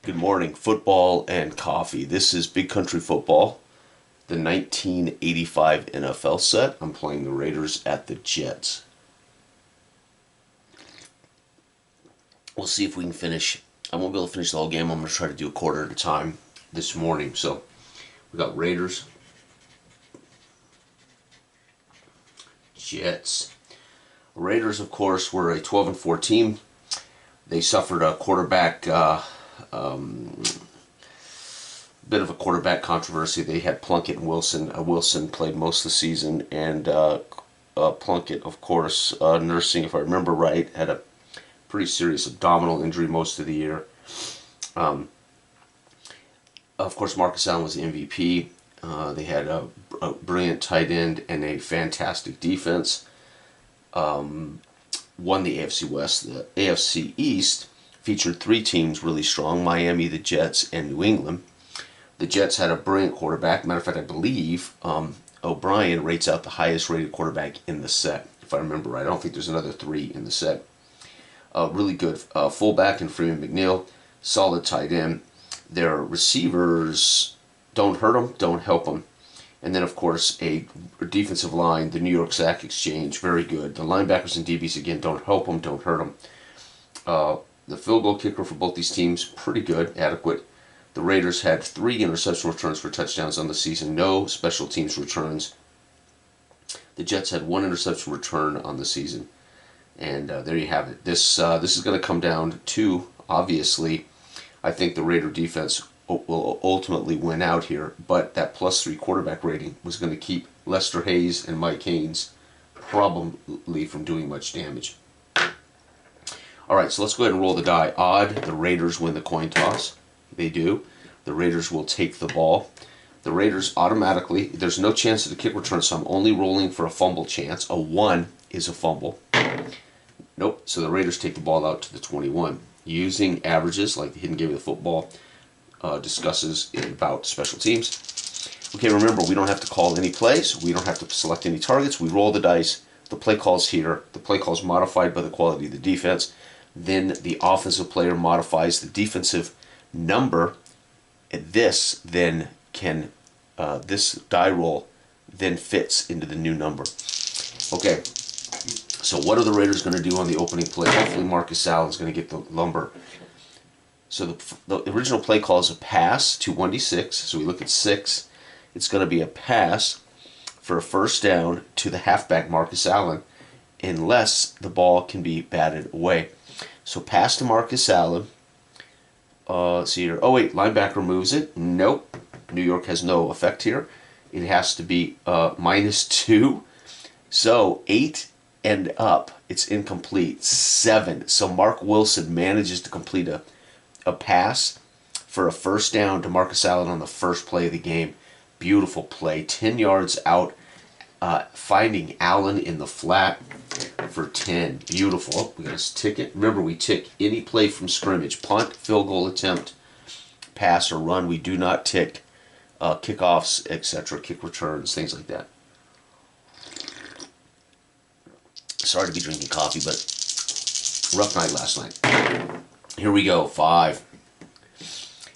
Good morning, football and coffee. This is Big Country Football, the 1985 NFL set. I'm playing the Raiders at the Jets. We'll see if we can finish. I won't be able to finish the whole game. I'm going to try to do a quarter at a time this morning. So we got Raiders, Jets. Raiders, of course, were a 12-4 team. They suffered a bit of a quarterback controversy. They had Plunkett and Wilson. Wilson played most of the season, and Plunkett, of course, nursing, if I remember right, had a pretty serious abdominal injury most of the year. Of course, Marcus Allen was the MVP. They had a brilliant tight end and a fantastic defense. Won the AFC West. The AFC East featured three teams really strong: Miami, the Jets, and New England. The Jets had a brilliant quarterback. Matter of fact, I believe O'Brien rates out the highest rated quarterback in the set, if I remember right. I don't think there's another three in the set. Really good fullback in Freeman McNeil. Solid tight end. Their receivers don't hurt them, don't help them. And then, of course, a defensive line, the New York Sack Exchange, very good. The linebackers and DBs, again, don't help them, don't hurt them. The field goal kicker for both these teams, pretty good, adequate. The Raiders had 3 interception returns for touchdowns on the season, no special teams returns. The Jets had 1 interception return on the season. And there you have it. This is going to come down to, obviously, I think the Raider defense will ultimately win out here, but that +3 quarterback rating was going to keep Lester Hayes and Mike Haynes probably from doing much damage. All right, so let's go ahead and roll the die. Odd, the Raiders win the coin toss. They do. The Raiders will take the ball. The Raiders automatically, there's no chance of the kick return, so I'm only rolling for a fumble chance. A 1 is a fumble. Nope, so the Raiders take the ball out to the 21. Using averages, like the Hidden Game of the Football discusses about special teams. Okay, remember, we don't have to call any plays. We don't have to select any targets. We roll the dice. The play call's here. The play call's modified by the quality of the defense. Then the offensive player modifies the defensive number. And this then can, this die roll then fits into the new number. Okay, so what are the Raiders going to do on the opening play? Hopefully Marcus Allen's going to get the lumber. So the original play call is a pass to 1D6. So we look at 6. It's going to be a pass for a first down to the halfback, Marcus Allen, unless the ball can be batted away. So pass to Marcus Allen. Let's see here. Oh, wait, linebacker moves it. Nope. New York has no effect here. It has to be -2. So 8 and up. It's incomplete. 7. So Mark Wilson manages to complete a pass for a first down to Marcus Allen on the first play of the game. Beautiful play. 10 yards out, finding Allen in the flat for 10. Beautiful. Oh, we got to tick it. Remember, we tick any play from scrimmage. Punt, field goal attempt, pass, or run. We do not tick kickoffs, etc., kick returns, things like that. Sorry to be drinking coffee, but rough night last night. Here we go. 5.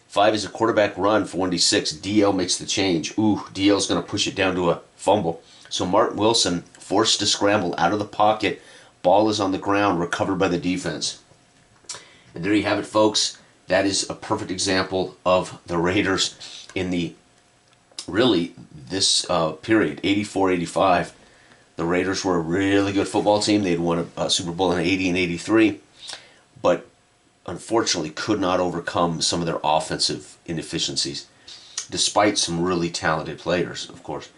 5 is a quarterback run for 1D6. DL makes the change. Ooh, DL's going to push it down to a fumble. So Martin Wilson forced to scramble out of the pocket. Ball is on the ground, recovered by the defense. And there you have it, folks. That is a perfect example of the Raiders in the, really, this period, 84-85. The Raiders were a really good football team. They had won a Super Bowl in 80 and 83. But unfortunately could not overcome some of their offensive inefficiencies, despite some really talented players, of course.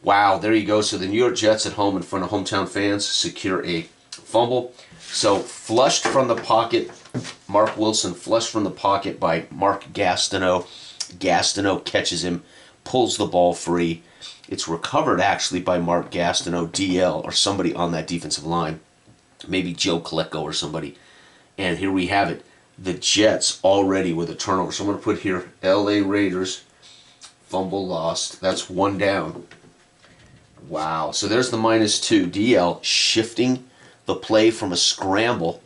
Wow, there you go. So the New York Jets at home in front of hometown fans secure a fumble. So flushed from the pocket, Mark Wilson flushed from the pocket by Mark Gastineau. Gastineau catches him, pulls the ball free. It's recovered actually by Mark Gastineau, DL, or somebody on that defensive line. Maybe Joe Colecco or somebody. And here we have it. The Jets already with a turnover. So I'm going to put here LA Raiders, fumble lost. That's 1 down. Wow. So there's the -2. DL shifting the play from a scramble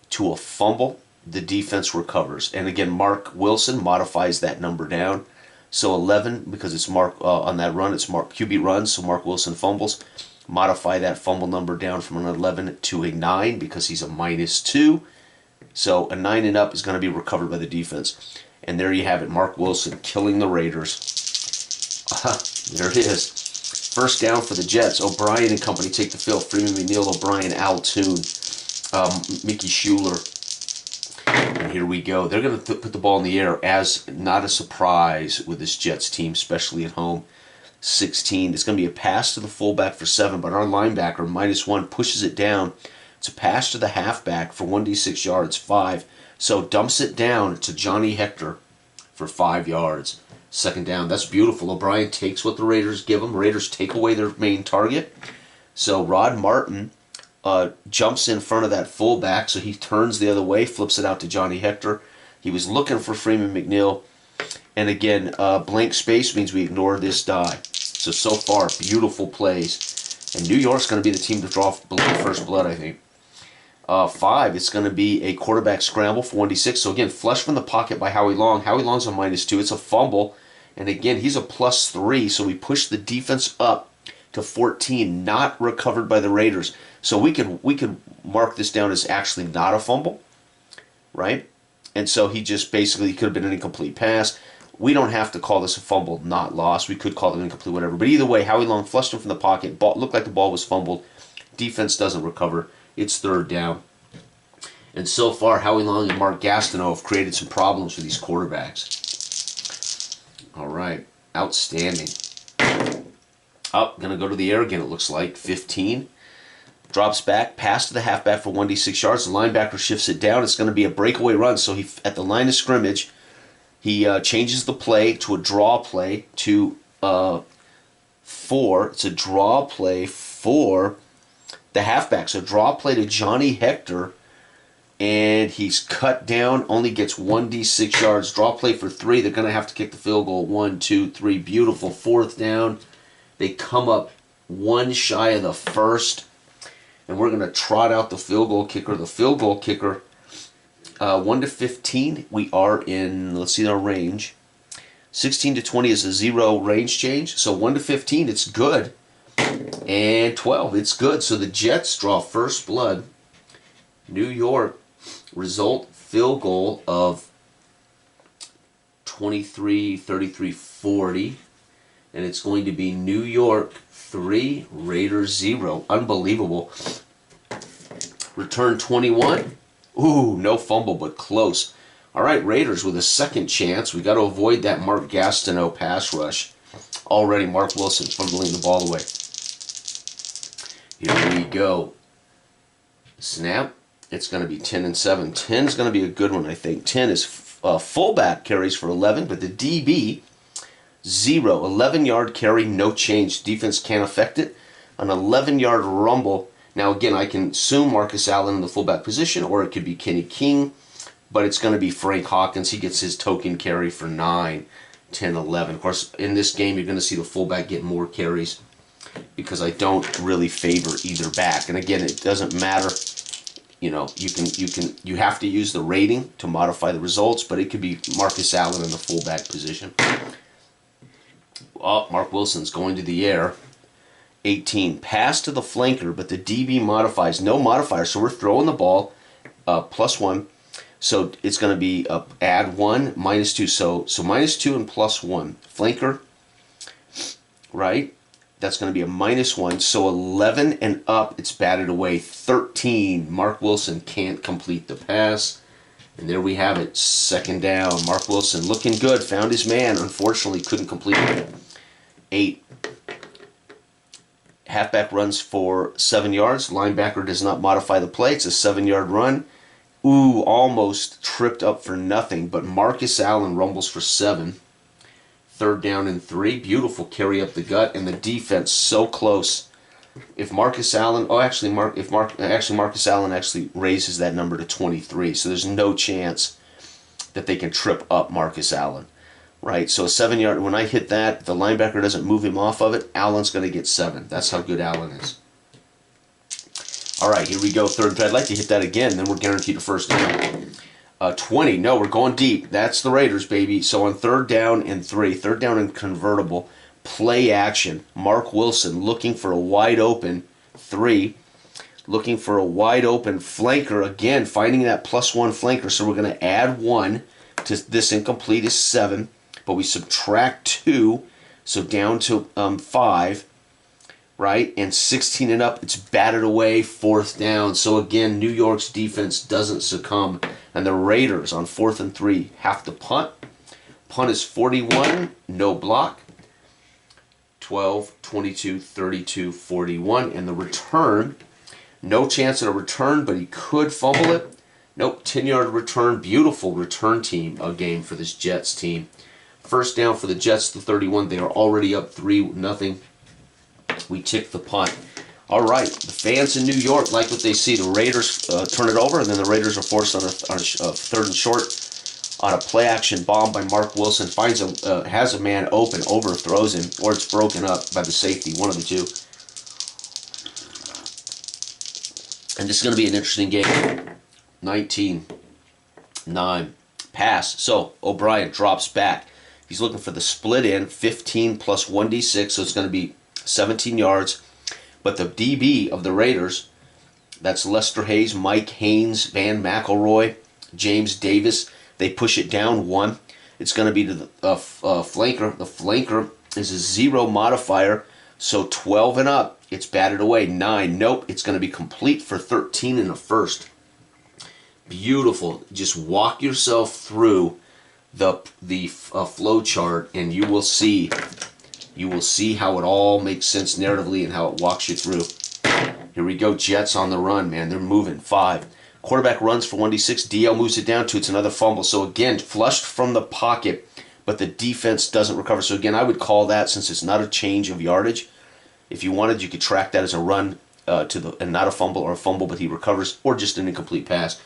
to a fumble. the defense recovers. And again, Mark Wilson modifies that number down. So 11, because it's Mark on that run, it's Mark QB runs, so Mark Wilson fumbles. Modify that fumble number down from an 11 to a 9 because he's a -2. So a 9 and up is going to be recovered by the defense. And there you have it, Mark Wilson killing the Raiders. There it is. First down for the Jets. O'Brien and company take the field. Freeman McNeil, O'Brien, Al Toon, Mickey Schuler. And here we go. They're going to put the ball in the air as not a surprise with this Jets team, especially at home. 16. It's going to be a pass to the fullback for 7, but our linebacker, -1, pushes it down. It's a pass to the halfback for 1d6 yards, 5. So dumps it down to Johnny Hector for 5 yards. Second down. That's beautiful. O'Brien takes what the Raiders give him. Raiders take away their main target. So Rod Martin jumps in front of that fullback, so he turns the other way, flips it out to Johnny Hector. He was looking for Freeman McNeil. And again, blank space means we ignore this die. So far, beautiful plays. And New York's going to be the team to draw first blood, I think. 5, it's going to be a quarterback scramble for 1d6. So again, flush from the pocket by Howie Long. Howie Long's a -2. It's a fumble. And again, he's a +3. So we push the defense up to 14, not recovered by the Raiders. So we can mark this down as actually not a fumble, right? And so he just basically could have been an incomplete pass. We don't have to call this a fumble, not lost. We could call it incomplete, whatever. But either way, Howie Long flushed him from the pocket. Looked like the ball was fumbled. Defense doesn't recover. It's third down. And so far, Howie Long and Mark Gastineau have created some problems for these quarterbacks. All right. Outstanding. Going to go to the air again, it looks like. 15. Drops back, pass to the halfback for 1d6 yards. The linebacker shifts it down. It's going to be a breakaway run. So he, at the line of scrimmage, he changes the play to a draw play to 4. It's a draw play for the halfback. So draw play to Johnny Hector. And he's cut down, only gets 1d6 yards. Draw play for 3. They're going to have to kick the field goal. 1, 2, 3. Beautiful. Fourth down. They come up 1 shy of the first. And we're going to trot out the field goal kicker. The field goal kicker, 1 to 15, we are in, let's see our range. 16 to 20 is a 0 range change. So 1 to 15, it's good. And 12, it's good. So the Jets draw first blood. New York, result field goal of 23, 33, 40. And it's going to be New York 3, Raiders 0. Unbelievable. Return 21. Ooh, no fumble, but close. All right, Raiders with a second chance. We got to avoid that Mark Gastineau pass rush. Already Mark Wilson fumbling the ball away. Here we go. Snap. It's going to be 10 and 7. 10 is going to be a good one, I think. 10 is fullback carries for 11, but the DB, 0. 11-yard carry, no change. Defense can't affect it. An 11-yard rumble. Now, again, I can assume Marcus Allen in the fullback position, or it could be Kenny King, but it's going to be Frank Hawkins. He gets his token carry for 9, 10, 11. Of course, in this game, you're going to see the fullback get more carries because I don't really favor either back. And again, it doesn't matter. You know, you have to use the rating to modify the results, but it could be Marcus Allen in the fullback position. Oh, Mark Wilson's going to the air. 18. Pass to the flanker, but the DB modifies. No modifier, so we're throwing the ball +1. So it's going to be add 1, -2. So -2 and +1. Flanker, right? That's going to be a -1. So 11 and up, it's batted away. 13. Mark Wilson can't complete the pass. And there we have it. Second down. Mark Wilson looking good. Found his man. Unfortunately, couldn't complete it. 8. Halfback runs for 7 yards. Linebacker does not modify the play. It's a 7-yard run. Ooh, almost tripped up for nothing. But Marcus Allen rumbles for 7. Third down and 3. Beautiful carry up the gut. And the defense so close. If Marcus Allen... Oh, actually, Marcus Allen actually raises that number to 23. So there's no chance that they can trip up Marcus Allen. Right, so a 7-yard, when I hit that, the linebacker doesn't move him off of it, Allen's going to get 7. That's how good Allen is. All right, here we go, third. I'd like to hit that again, then we're guaranteed a first down. 20. No, we're going deep. That's the Raiders, baby. So on 3rd down and 3, 3rd down and convertible, play action. Mark Wilson looking for a wide open 3. Looking for a wide open flanker. Again, finding that +1 flanker. So we're going to add 1 to this incomplete is 7. But we subtract 2. So down to 5. Right? And 16 and up, it's batted away, 4th down. So again, New York's defense doesn't succumb. And the Raiders on 4th and 3 have to punt. Punt is 41, no block. 12, 22, 32, 41. And the return, no chance at a return, but he could fumble it. Nope, 10-yard return. Beautiful return team game for this Jets team. 1st down for the Jets, the 31. They are already up 3-0. We tick the punt. All right, the fans in New York like what they see. The Raiders turn it over, and then the Raiders are forced on a 3rd and short on a play-action bomb by Mark Wilson. Has a man open, overthrows him, or it's broken up by the safety, one of the two. And this is going to be an interesting game. 19-9. Pass. So O'Brien drops back. He's looking for the split in, 15 plus 1d6, so it's going to be 17 yards. But the DB of the Raiders, that's Lester Hayes, Mike Haynes, Van McElroy, James Davis, they push it down 1. It's going to be to the flanker. The flanker is a 0 modifier, so 12 and up, it's batted away. 9, nope, it's going to be complete for 13 in the 1st. Beautiful. Just walk yourself through the flow chart, and you will see how it all makes sense narratively and how it walks you through. Here we go, Jets on the run, man. They're moving. 5. Quarterback runs for 1d6. DL moves it down to, it's another fumble. So again, flushed from the pocket, but the defense doesn't recover. So again, I would call that, since it's not a change of yardage, if you wanted, you could track that as a run and not a fumble, or a fumble but he recovers, or just an incomplete pass.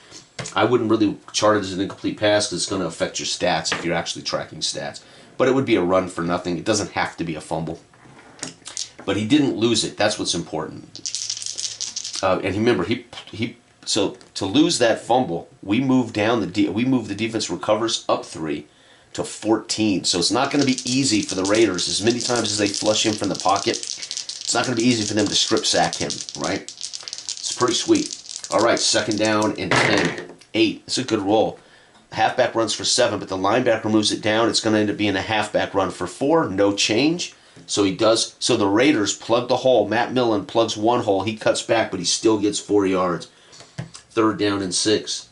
I wouldn't really chart it as an incomplete pass because it's going to affect your stats if you're actually tracking stats. But it would be a run for nothing. It doesn't have to be a fumble. But he didn't lose it. That's what's important. And remember, so to lose that fumble, we move the defense recovers up 3 to 14. So it's not going to be easy for the Raiders. As many times as they flush him from the pocket, it's not going to be easy for them to strip sack him, right? It's pretty sweet. All right, 2nd down and 10. 8. It's a good roll. Halfback runs for 7, but the linebacker moves it down. It's going to end up being a halfback run for 4. No change. So he does. So the Raiders plug the hole. Matt Millen plugs 1 hole. He cuts back, but he still gets 4 yards. 3rd down and 6.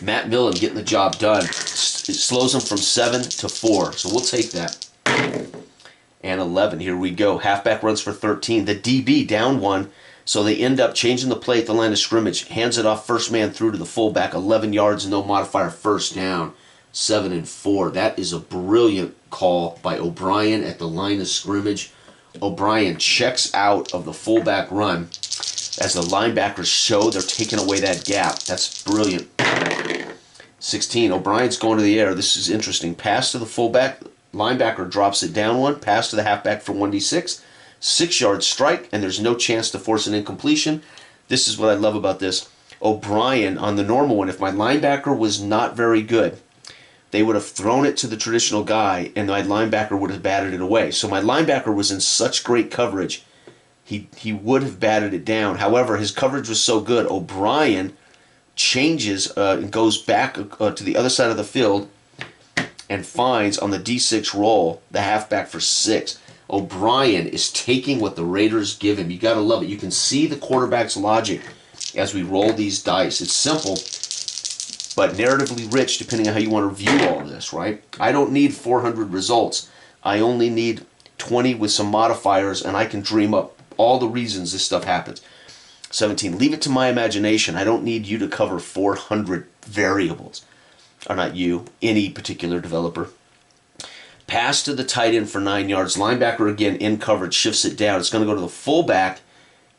Matt Millen getting the job done. It slows him from 7 to 4. So we'll take that. And 11. Here we go. Halfback runs for 13. The DB down 1. So they end up changing the play at the line of scrimmage. Hands it off, first man through to the fullback. 11 yards, no modifier, 1st down. 7 and 4. That is a brilliant call by O'Brien at the line of scrimmage. O'Brien checks out of the fullback run as the linebackers show they're taking away that gap. That's brilliant. 16. O'Brien's going to the air. This is interesting. Pass to the fullback. Linebacker drops it down 1. Pass to the halfback for 1d6. 6-yard strike, and there's no chance to force an incompletion. This is what I love about this. O'Brien, on the normal one, if my linebacker was not very good, they would have thrown it to the traditional guy, and my linebacker would have batted it away. So my linebacker was in such great coverage, he would have batted it down. However, his coverage was so good, O'Brien changes and goes back to the other side of the field and finds on the D6 roll the halfback for 6. O'Brien is taking what the Raiders give him. You got to love it. You can see the quarterback's logic as we roll these dice. It's simple, but narratively rich depending on how you want to view all this, right? I don't need 400 results. I only need 20 with some modifiers, and I can dream up all the reasons this stuff happens. 17. Leave it to my imagination. I don't need you to cover 400 variables. Or not you, any particular developer. Pass to the tight end for 9 yards. Linebacker, again, in coverage, shifts it down. It's going to go to the fullback.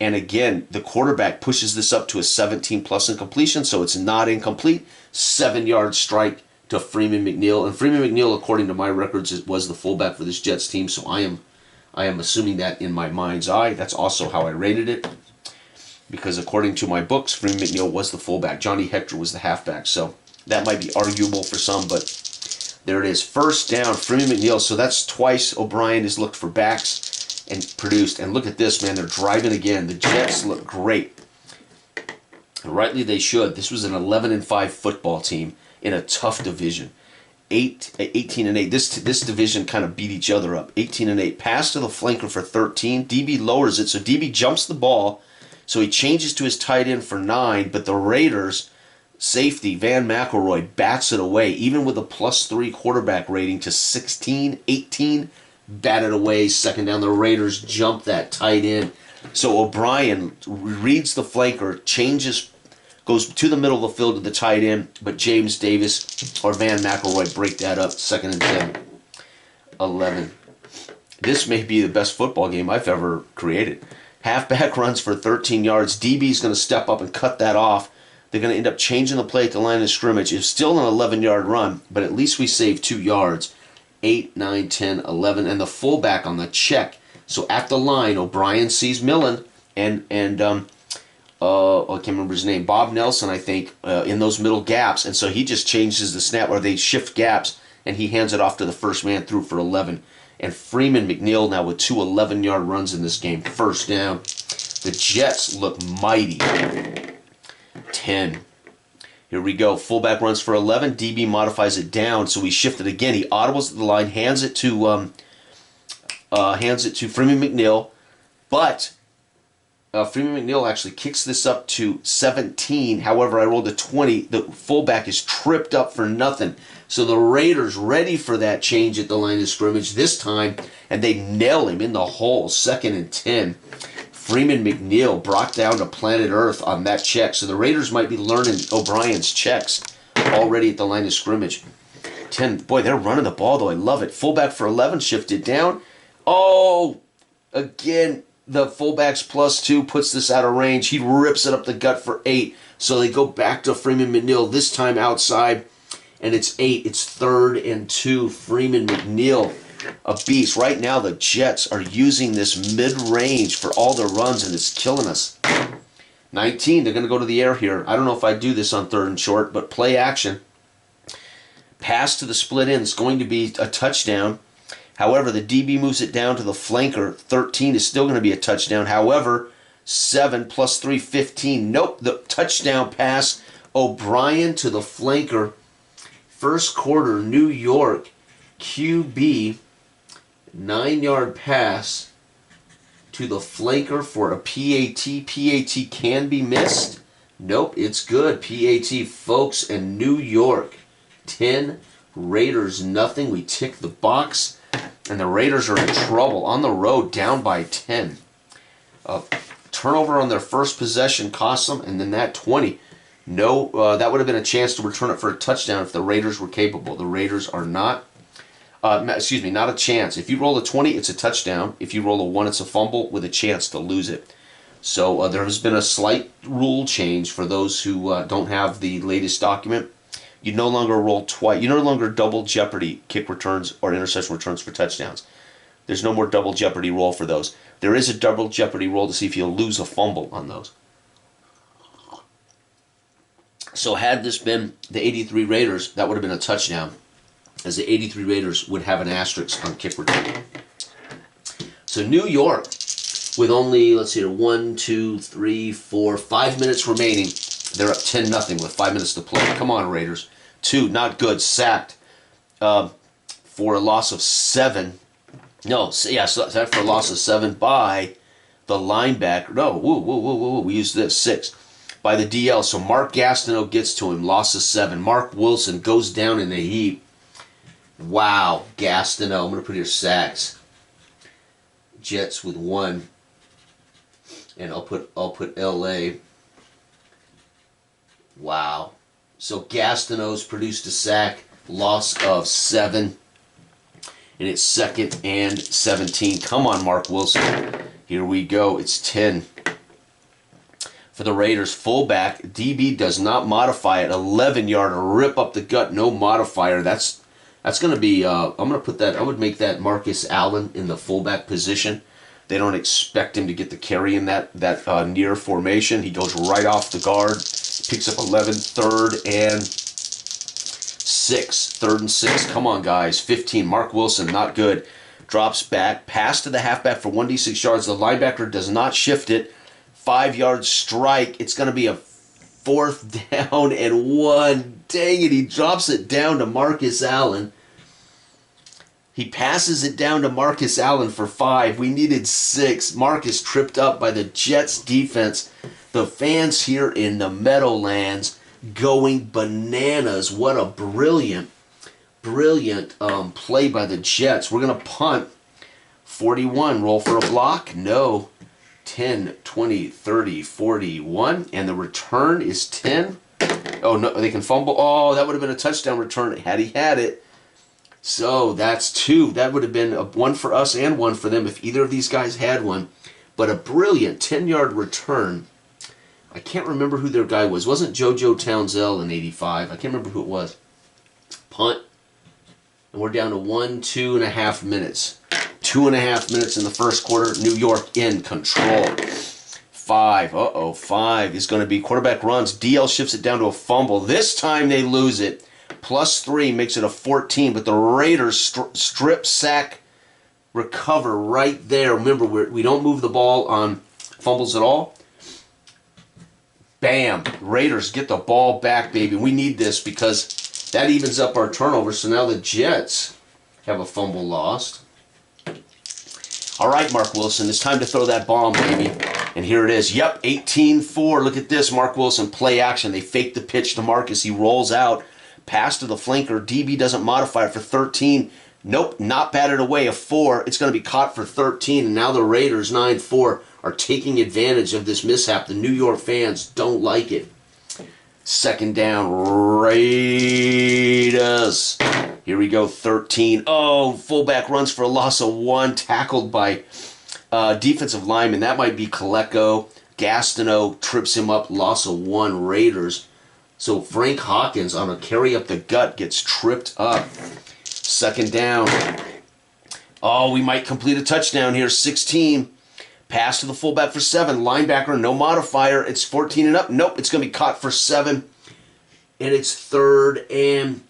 And again, the quarterback pushes this up to a 17-plus incompletion, so it's not incomplete. 7-yard strike to Freeman McNeil. And Freeman McNeil, according to my records, was the fullback for this Jets team, so I am assuming that in my mind's eye. That's also how I rated it. because according to my books, Freeman McNeil was the fullback. Johnny Hector was the halfback. So that might be arguable for some, but there it is. First down, Freeman McNeil. So that's twice O'Brien has looked for backs and produced. And look at this, man. They're driving again. The Jets look great. And rightly they should. This was an 11-5 football team in a tough division. 18-8. This division kind of beat each other up. 18-8. Pass to the flanker for 13. DB lowers it, so DB jumps the ball. So he changes to his tight end for 9, but the Raiders safety Van McElroy bats it away, even with a +3 quarterback rating to 16-18. Batted away. Second down. The Raiders jump that tight end. So O'Brien reads the flanker, changes, goes to the middle of the field to the tight end, but James Davis or Van McElroy break that up. 2nd and 10. 11. This may be the best football game I've ever created. Halfback runs for 13 yards. DB's going to step up and cut that off. They're going to end up changing the play at the line of scrimmage. It's still an 11-yard run, but at least we saved 2 yards. 8, 9, 10, 11. And the fullback on the check. So at the line, O'Brien sees Millen and I can't remember his name, Bob Nelson, I think, in those middle gaps. And so he just changes the snap, or they shift gaps, and he hands it off to the first man through for 11. And Freeman McNeil now with 2 11-yard runs in this game. First down. The Jets look mighty. 10. Here we go. Fullback runs for 11. DB modifies it down, so he shifted again. He audibles at the line, hands it to Freeman McNeil, but Freeman McNeil actually kicks this up to 17. However, I rolled a 20. The fullback is tripped up for nothing. So the Raiders ready for that change at the line of scrimmage this time, and they nail him in the hole. 2nd and 10. Freeman McNeil brought down to planet Earth on that check. So the Raiders might be learning O'Brien's checks already at the line of scrimmage. 10. Boy, they're running the ball, though. I love it. Fullback for 11, shifted down. Oh, again, the fullback's +2 puts this out of range. He rips it up the gut for 8. So they go back to Freeman McNeil, this time outside, and it's 8. It's 3rd and 2. Freeman McNeil, a beast. Right now, the Jets are using this mid-range for all their runs, and it's killing us. 19, they're going to go to the air here. I don't know if I do this on 3rd and short, but play action. Pass to the split end. It's going to be a touchdown. However, the DB moves it down to the flanker. 13 is still going to be a touchdown. However, 7 +3, 15. Nope, the touchdown pass. O'Brien to the flanker. First quarter, New York. QB, 9-yard pass to the flanker for a PAT. PAT can be missed. Nope, it's good. PAT, folks, and New York. 10, Raiders, nothing. We tick the box. And the Raiders are in trouble on the road, down by 10. Turnover on their first possession cost them, and then that 20. No, that would have been a chance to return it for a touchdown if the Raiders were capable. The Raiders are not. Not a chance. If you roll a 20, it's a touchdown. If you roll a 1, it's a fumble with a chance to lose it. So there has been a slight rule change for those who don't have the latest document. You no longer roll twice. You no longer double jeopardy kick returns or interception returns for touchdowns. There's no more double jeopardy roll for those. There is a double jeopardy roll to see if you'll lose a fumble on those. So had this been the 83 Raiders, that would have been a touchdown, as the 83 Raiders would have an asterisk on kick return. So New York, with only, let's see, 1, 2, 3, 4, 5 minutes remaining. They're up 10-0 with 5 minutes to play. Come on, Raiders. 2, not good. Sacked for a loss of 7. No, yeah, sacked for a loss of 7 by the linebacker. No, we used this. 6 by the DL. So Mark Gastineau gets to him. Loss of 7. Mark Wilson goes down in a heap. Wow, Gastineau. I'm going to put here sacks. Jets with 1. And I'll put LA. Wow. So Gastineau's produced a sack, loss of 7. And it's 2nd and 17. Come on, Mark Wilson. Here we go. It's 10. For the Raiders, fullback, DB does not modify it. 11-yarder, rip up the gut, no modifier. That's going to be, I'm going to put that, I would make that Marcus Allen in the fullback position. They don't expect him to get the carry in that near formation. He goes right off the guard, picks up 11, third and 6. Third and 6. Come on, guys. 15. Mark Wilson, not good. Drops back. Pass to the halfback for 1d6 yards. The linebacker does not shift it. 5-yard strike. It's going to be a 4th down and 1. Dang it. He drops it down to Marcus Allen. He passes it down to Marcus Allen for 5. We needed 6. Marcus tripped up by the Jets defense. The fans here in the Meadowlands going bananas. What a brilliant play by the Jets. We're going to punt. 41. Roll for a block. No. 10, 20, 30, 41. And the return is 10. Oh, no. They can fumble. Oh, that would have been a touchdown return had he had it. So that's 2. That would have been a 1 for us and 1 for them if either of these guys had one. But a brilliant 10-yard return. I can't remember who their guy was. It wasn't JoJo Townsell in 85. I can't remember who it was. Punt. And we're down to 2.5 minutes. 2.5 minutes in the first quarter. New York in control. 5. 5 is going to be quarterback runs. DL shifts it down to a fumble. This time they lose it. +3 makes it a 14, but the Raiders strip sack recover right there. Remember, we don't move the ball on fumbles at all. Bam! Raiders get the ball back, baby. We need this because that evens up our turnovers. So now the Jets have a fumble lost. All right, Mark Wilson, it's time to throw that bomb, baby. And here it is. Yep, 18-4. Look at this, Mark Wilson, play action. They fake the pitch to Marcus. He rolls out. Pass to the flanker. DB doesn't modify it for 13. Nope, not batted away. A 4. It's going to be caught for 13. And now the Raiders, 9-4, are taking advantage of this mishap. The New York fans don't like it. 2nd down, Raiders. Here we go, 13. Oh, fullback runs for a loss of 1, tackled by defensive lineman. That might be Colecco. Gastineau trips him up, loss of 1, Raiders. So Frank Hawkins on a carry up the gut gets tripped up. 2nd down. Oh, we might complete a touchdown here. 16. Pass to the fullback for 7. Linebacker, no modifier. It's 14 and up. Nope, it's going to be caught for 7. And it's 3rd and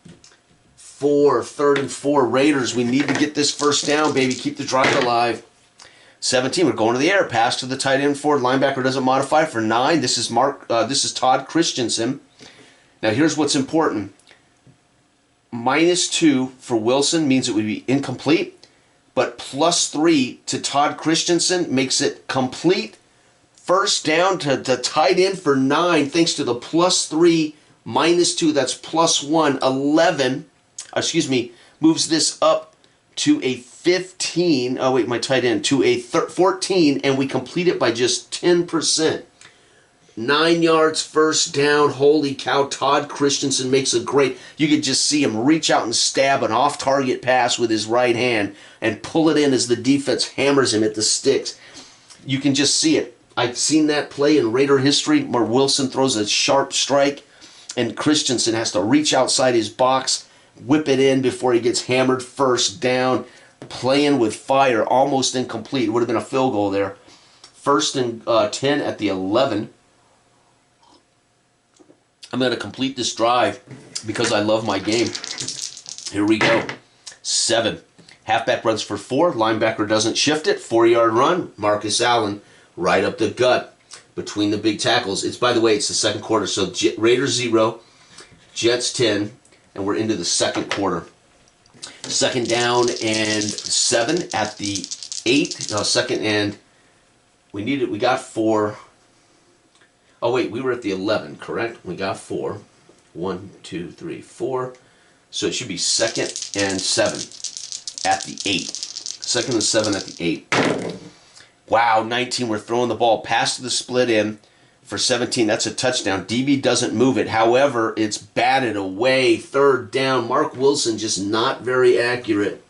4. 3rd and 4. Raiders, we need to get this first down, baby. Keep the drive alive. 17, we're going to the air. Pass to the tight end forward. Linebacker doesn't modify for 9. This is Todd Christensen. Now, here's what's important. -2 for Wilson means it would be incomplete, but +3 to Todd Christensen makes it complete. First down to tight end for 9, thanks to the +3, -2, that's +1, 11. Moves this up to a 15. Oh, wait, my tight end. To a 14, and we complete it by just 10%. 9 yards, first down. Holy cow, Todd Christensen makes a great... You could just see him reach out and stab an off-target pass with his right hand and pull it in as the defense hammers him at the sticks. You can just see it. I've seen that play in Raider history where Wilson throws a sharp strike and Christensen has to reach outside his box, whip it in before he gets hammered. First down, playing with fire, almost incomplete. It would have been a field goal there. 1st and 10 at the 11. I'm going to complete this drive because I love my game. Here we go. 7. Halfback runs for 4. Linebacker doesn't shift it. 4-yard run. Marcus Allen right up the gut between the big tackles. By the way, it's the 2nd quarter. So Raiders 0, Jets 10, and we're into the 2nd quarter. 2nd down and 7 at the 8. No, 2nd and we got 4. Oh, wait, we were at the 11, correct? We got 4. 1, 2, 3, 4. So it should be 2nd and 7 at the 8. 2nd and 7 at the 8. Wow, 19, we're throwing the ball past the split in for 17. That's a touchdown. DB doesn't move it. However, it's batted away. 3rd down. Mark Wilson just not very accurate.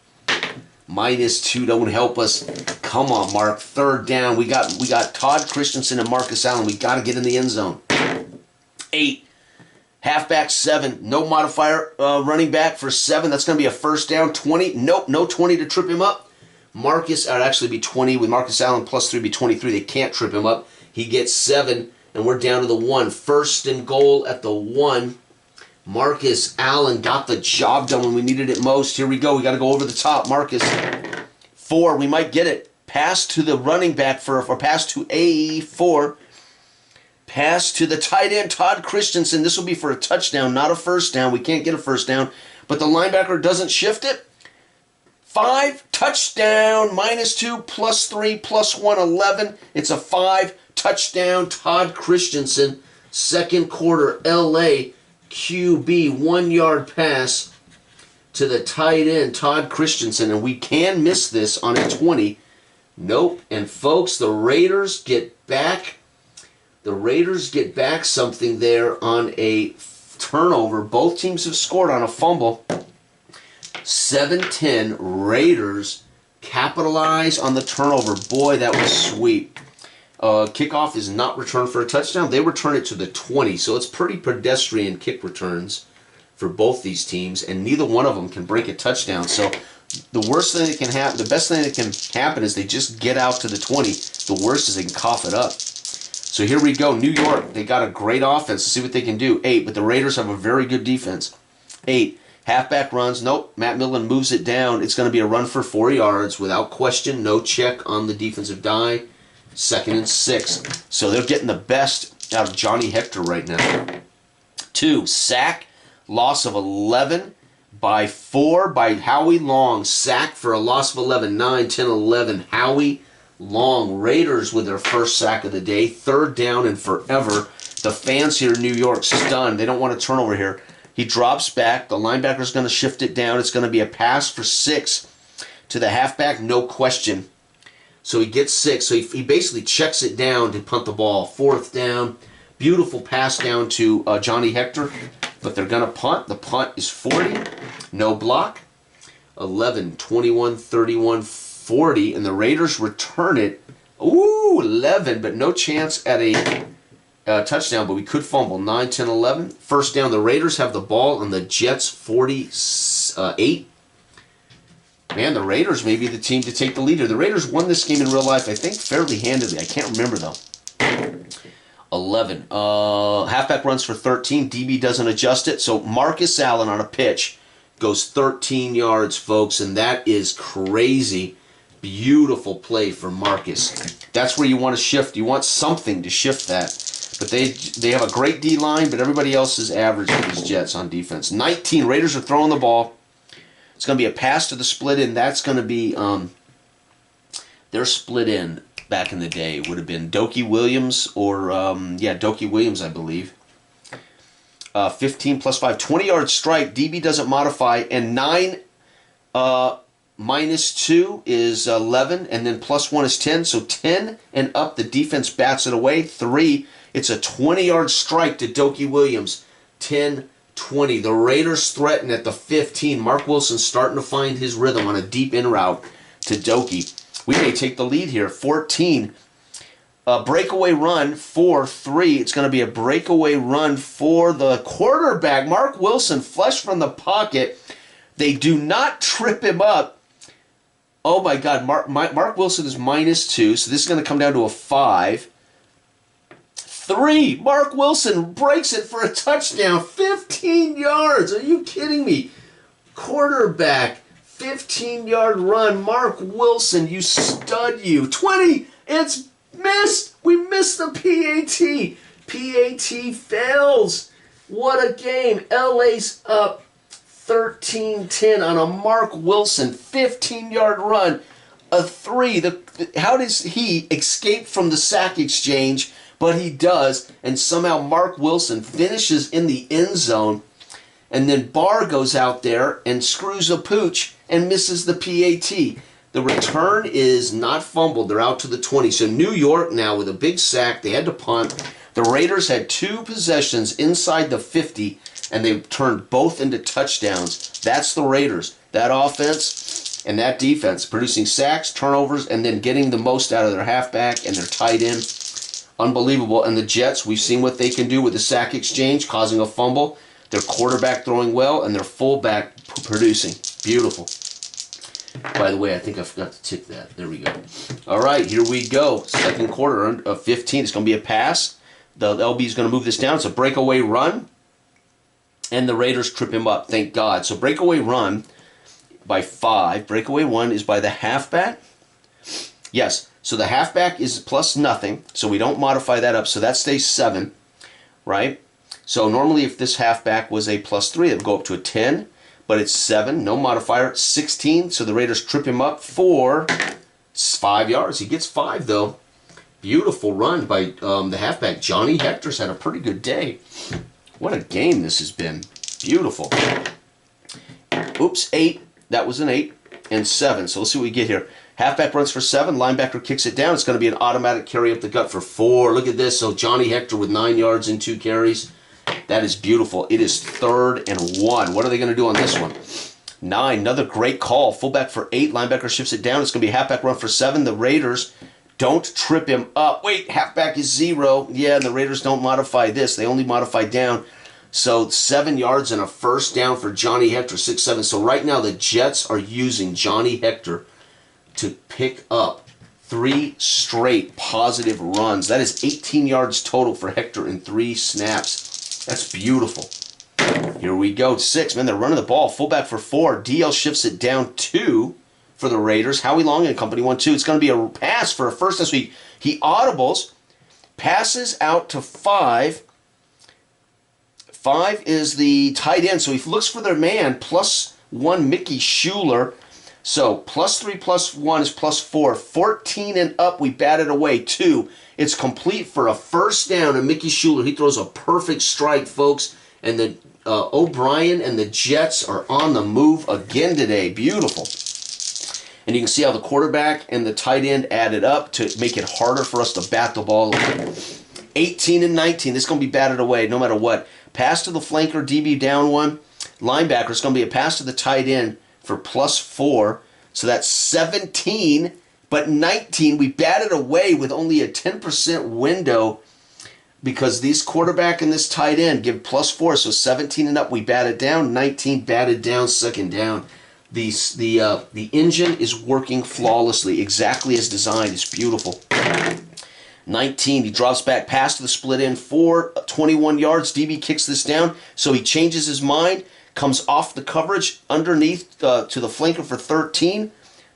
-2 don't help us. Come on, Mark. 3rd down. We got Todd Christensen and Marcus Allen. We got to get in the end zone. 8. Halfback 7. No modifier running back for 7. That's going to be a first down. 20. Nope, no 20 to trip him up. Marcus, or actually be 20 with Marcus Allen plus 3 be 23. They can't trip him up. He gets 7, and we're down to the 1. First and goal at the 1. Marcus Allen got the job done when we needed it most. Here we go. We got to go over the top. Marcus, 4. We might get it. Pass to the running back or pass to A4. Pass to the tight end, Todd Christensen. This will be for a touchdown, not a first down. We can't get a first down, but the linebacker doesn't shift it. 5, touchdown, -2, +3, +1, 11. It's a 5, touchdown, Todd Christensen. Second quarter, LA QB, 1-yard pass to the tight end, Todd Christensen, and we can miss this on a 20. Nope, and folks, the Raiders get back. The Raiders get back something there on a turnover. Both teams have scored on a fumble. 7-10, Raiders capitalize on the turnover. Boy, that was sweet. Kickoff is not returned for a touchdown. They return it to the 20, so it's pretty pedestrian kick returns for both these teams, and neither one of them can break a touchdown. So the worst thing that can happen, the best thing that can happen is they just get out to the 20. The worst is they can cough it up. So here we go. New York, they got a great offense. Let's see what they can do. 8, but the Raiders have a very good defense. 8, halfback runs. Nope, Matt Millen moves it down. It's going to be a run for 4 yards without question. No check on the defensive die. 2nd and 6. So they're getting the best out of Johnny Hector right now. 2, sack, loss of 11 by 4 by Howie Long. Sack for a loss of 11. 9, 10, 11. Howie Long. Raiders with their first sack of the day. 3rd down and forever. The fans here in New York stunned. They don't want a turnover here. He drops back. The linebacker's going to shift it down. It's going to be a pass for 6 to the halfback. No question. So he gets 6. So he basically checks it down to punt the ball. 4th down. Beautiful pass down to Johnny Hector. But they're going to punt. The punt is 40. No block. 11, 21, 31, 40. And the Raiders return it. Ooh, 11. But no chance at a touchdown. But we could fumble. 9, 10, 11. First down. The Raiders have the ball on the Jets 48. Man, the Raiders may be the team to take the lead here. The Raiders won this game in real life, I think, fairly handedly. I can't remember, though. 11. Halfback runs for 13. DB doesn't adjust it. So Marcus Allen on a pitch goes 13 yards, folks, and that is crazy. Beautiful play for Marcus. That's where you want to shift. You want something to shift that. But they have a great D-line, but everybody else is average for these Jets on defense. 19. Raiders are throwing the ball. It's going to be a pass to the split end. That's going to be their split end back in the day would have been Dokie Williams or, Dokie Williams, I believe. 15 plus 5. 20-yard strike. DB doesn't modify. And 9 minus 2 is 11. And then plus 1 is 10. So 10 and up, the defense bats it away. 3, it's a 20-yard strike to Dokie Williams. 10 20. The Raiders threaten at the 15. Mark Wilson starting to find his rhythm on a deep in route to Dokie. We may take the lead here. 14. Breakaway run for 3. It's going to be a breakaway run for the quarterback. Mark Wilson, flush from the pocket. They do not trip him up. Oh my God, Mark Wilson is -2, so this is going to come down to a 5. 3. Mark Wilson breaks it for a touchdown. 15 yards. Are you kidding me? Quarterback, 15-yard run. Mark Wilson, you stud you. 20. It's missed. We missed the PAT. PAT fails. What a game. LA's up 13-10 on a Mark Wilson 15-yard run. A 3. How does he escape from the sack exchange? But he does, and somehow Mark Wilson finishes in the end zone, and then Barr goes out there and screws a pooch and misses the PAT. The return is not fumbled. They're out to the 20. So New York now with a big sack. They had to punt. The Raiders had 2 possessions inside the 50, and they turned both into touchdowns. That's the Raiders. That offense and that defense producing sacks, turnovers, and then getting the most out of their halfback and their tight end. Unbelievable. And the Jets, we've seen what they can do with the sack exchange, causing a fumble. Their quarterback throwing well, and their fullback producing. Beautiful. By the way, I think I forgot to tick that. There we go. All right, here we go. Second quarter of 15. It's going to be a pass. The LB is going to move this down. It's a breakaway run. And the Raiders trip him up, thank God. So breakaway run by 5. Breakaway run is by the halfback. Yes, so the halfback is plus nothing. So we don't modify that up. So that stays 7, right? So normally if this halfback was a plus 3, it would go up to a 10. But it's 7, no modifier. 16, so the Raiders trip him up for 5 yards. He gets 5, though. Beautiful run by the halfback. Johnny Hector's had a pretty good day. What a game this has been. Beautiful. Oops, 8. That was an 8. And 7. So let's see what we get here. Halfback runs for 7. Linebacker kicks it down. It's going to be an automatic carry up the gut for 4. Look at this. So Johnny Hector with 9 yards and 2 carries. That is beautiful. It is 3rd and 1. What are they going to do on this one? 9. Another great call. Fullback for 8. Linebacker shifts it down. It's going to be a halfback run for 7. The Raiders don't trip him up. Wait, halfback is 0. Yeah, and the Raiders don't modify this. They only modify down. So 7 yards and a first down for Johnny Hector, 6-7. So right now the Jets are using Johnny Hector to pick up 3 straight positive runs. That is 18 yards total for Hector in 3 snaps. That's beautiful. Here we go. 6. Man, they're running the ball. Fullback for 4. DL shifts it down 2 for the Raiders. Howie Long and company 1-2. It's going to be a pass for a first this week. He audibles, passes out to 5. 5 is the tight end. So he looks for their man. +1, Mickey Schuler. So +3 +1 is +4. 14 and up, we batted away 2. It's complete for a first down. And Mickey Schuler, he throws a perfect strike, folks. And the O'Brien and the Jets are on the move again today. Beautiful. And you can see how the quarterback and the tight end added up to make it harder for us to bat the ball. 18 and 19. This is going to be batted away no matter what. Pass to the flanker, DB down 1. Linebacker, it's going to be a pass to the tight end for +4. So that's 17, but 19. We batted away with only a 10% window because these quarterback and this tight end give +4. So 17 and up, we batted down. 19 batted down, second down. The engine is working flawlessly, exactly as designed. It's beautiful. 19, he drops back, pass to the split end for 21 yards. DB kicks this down, so he changes his mind, comes off the coverage underneath to the flanker for 13,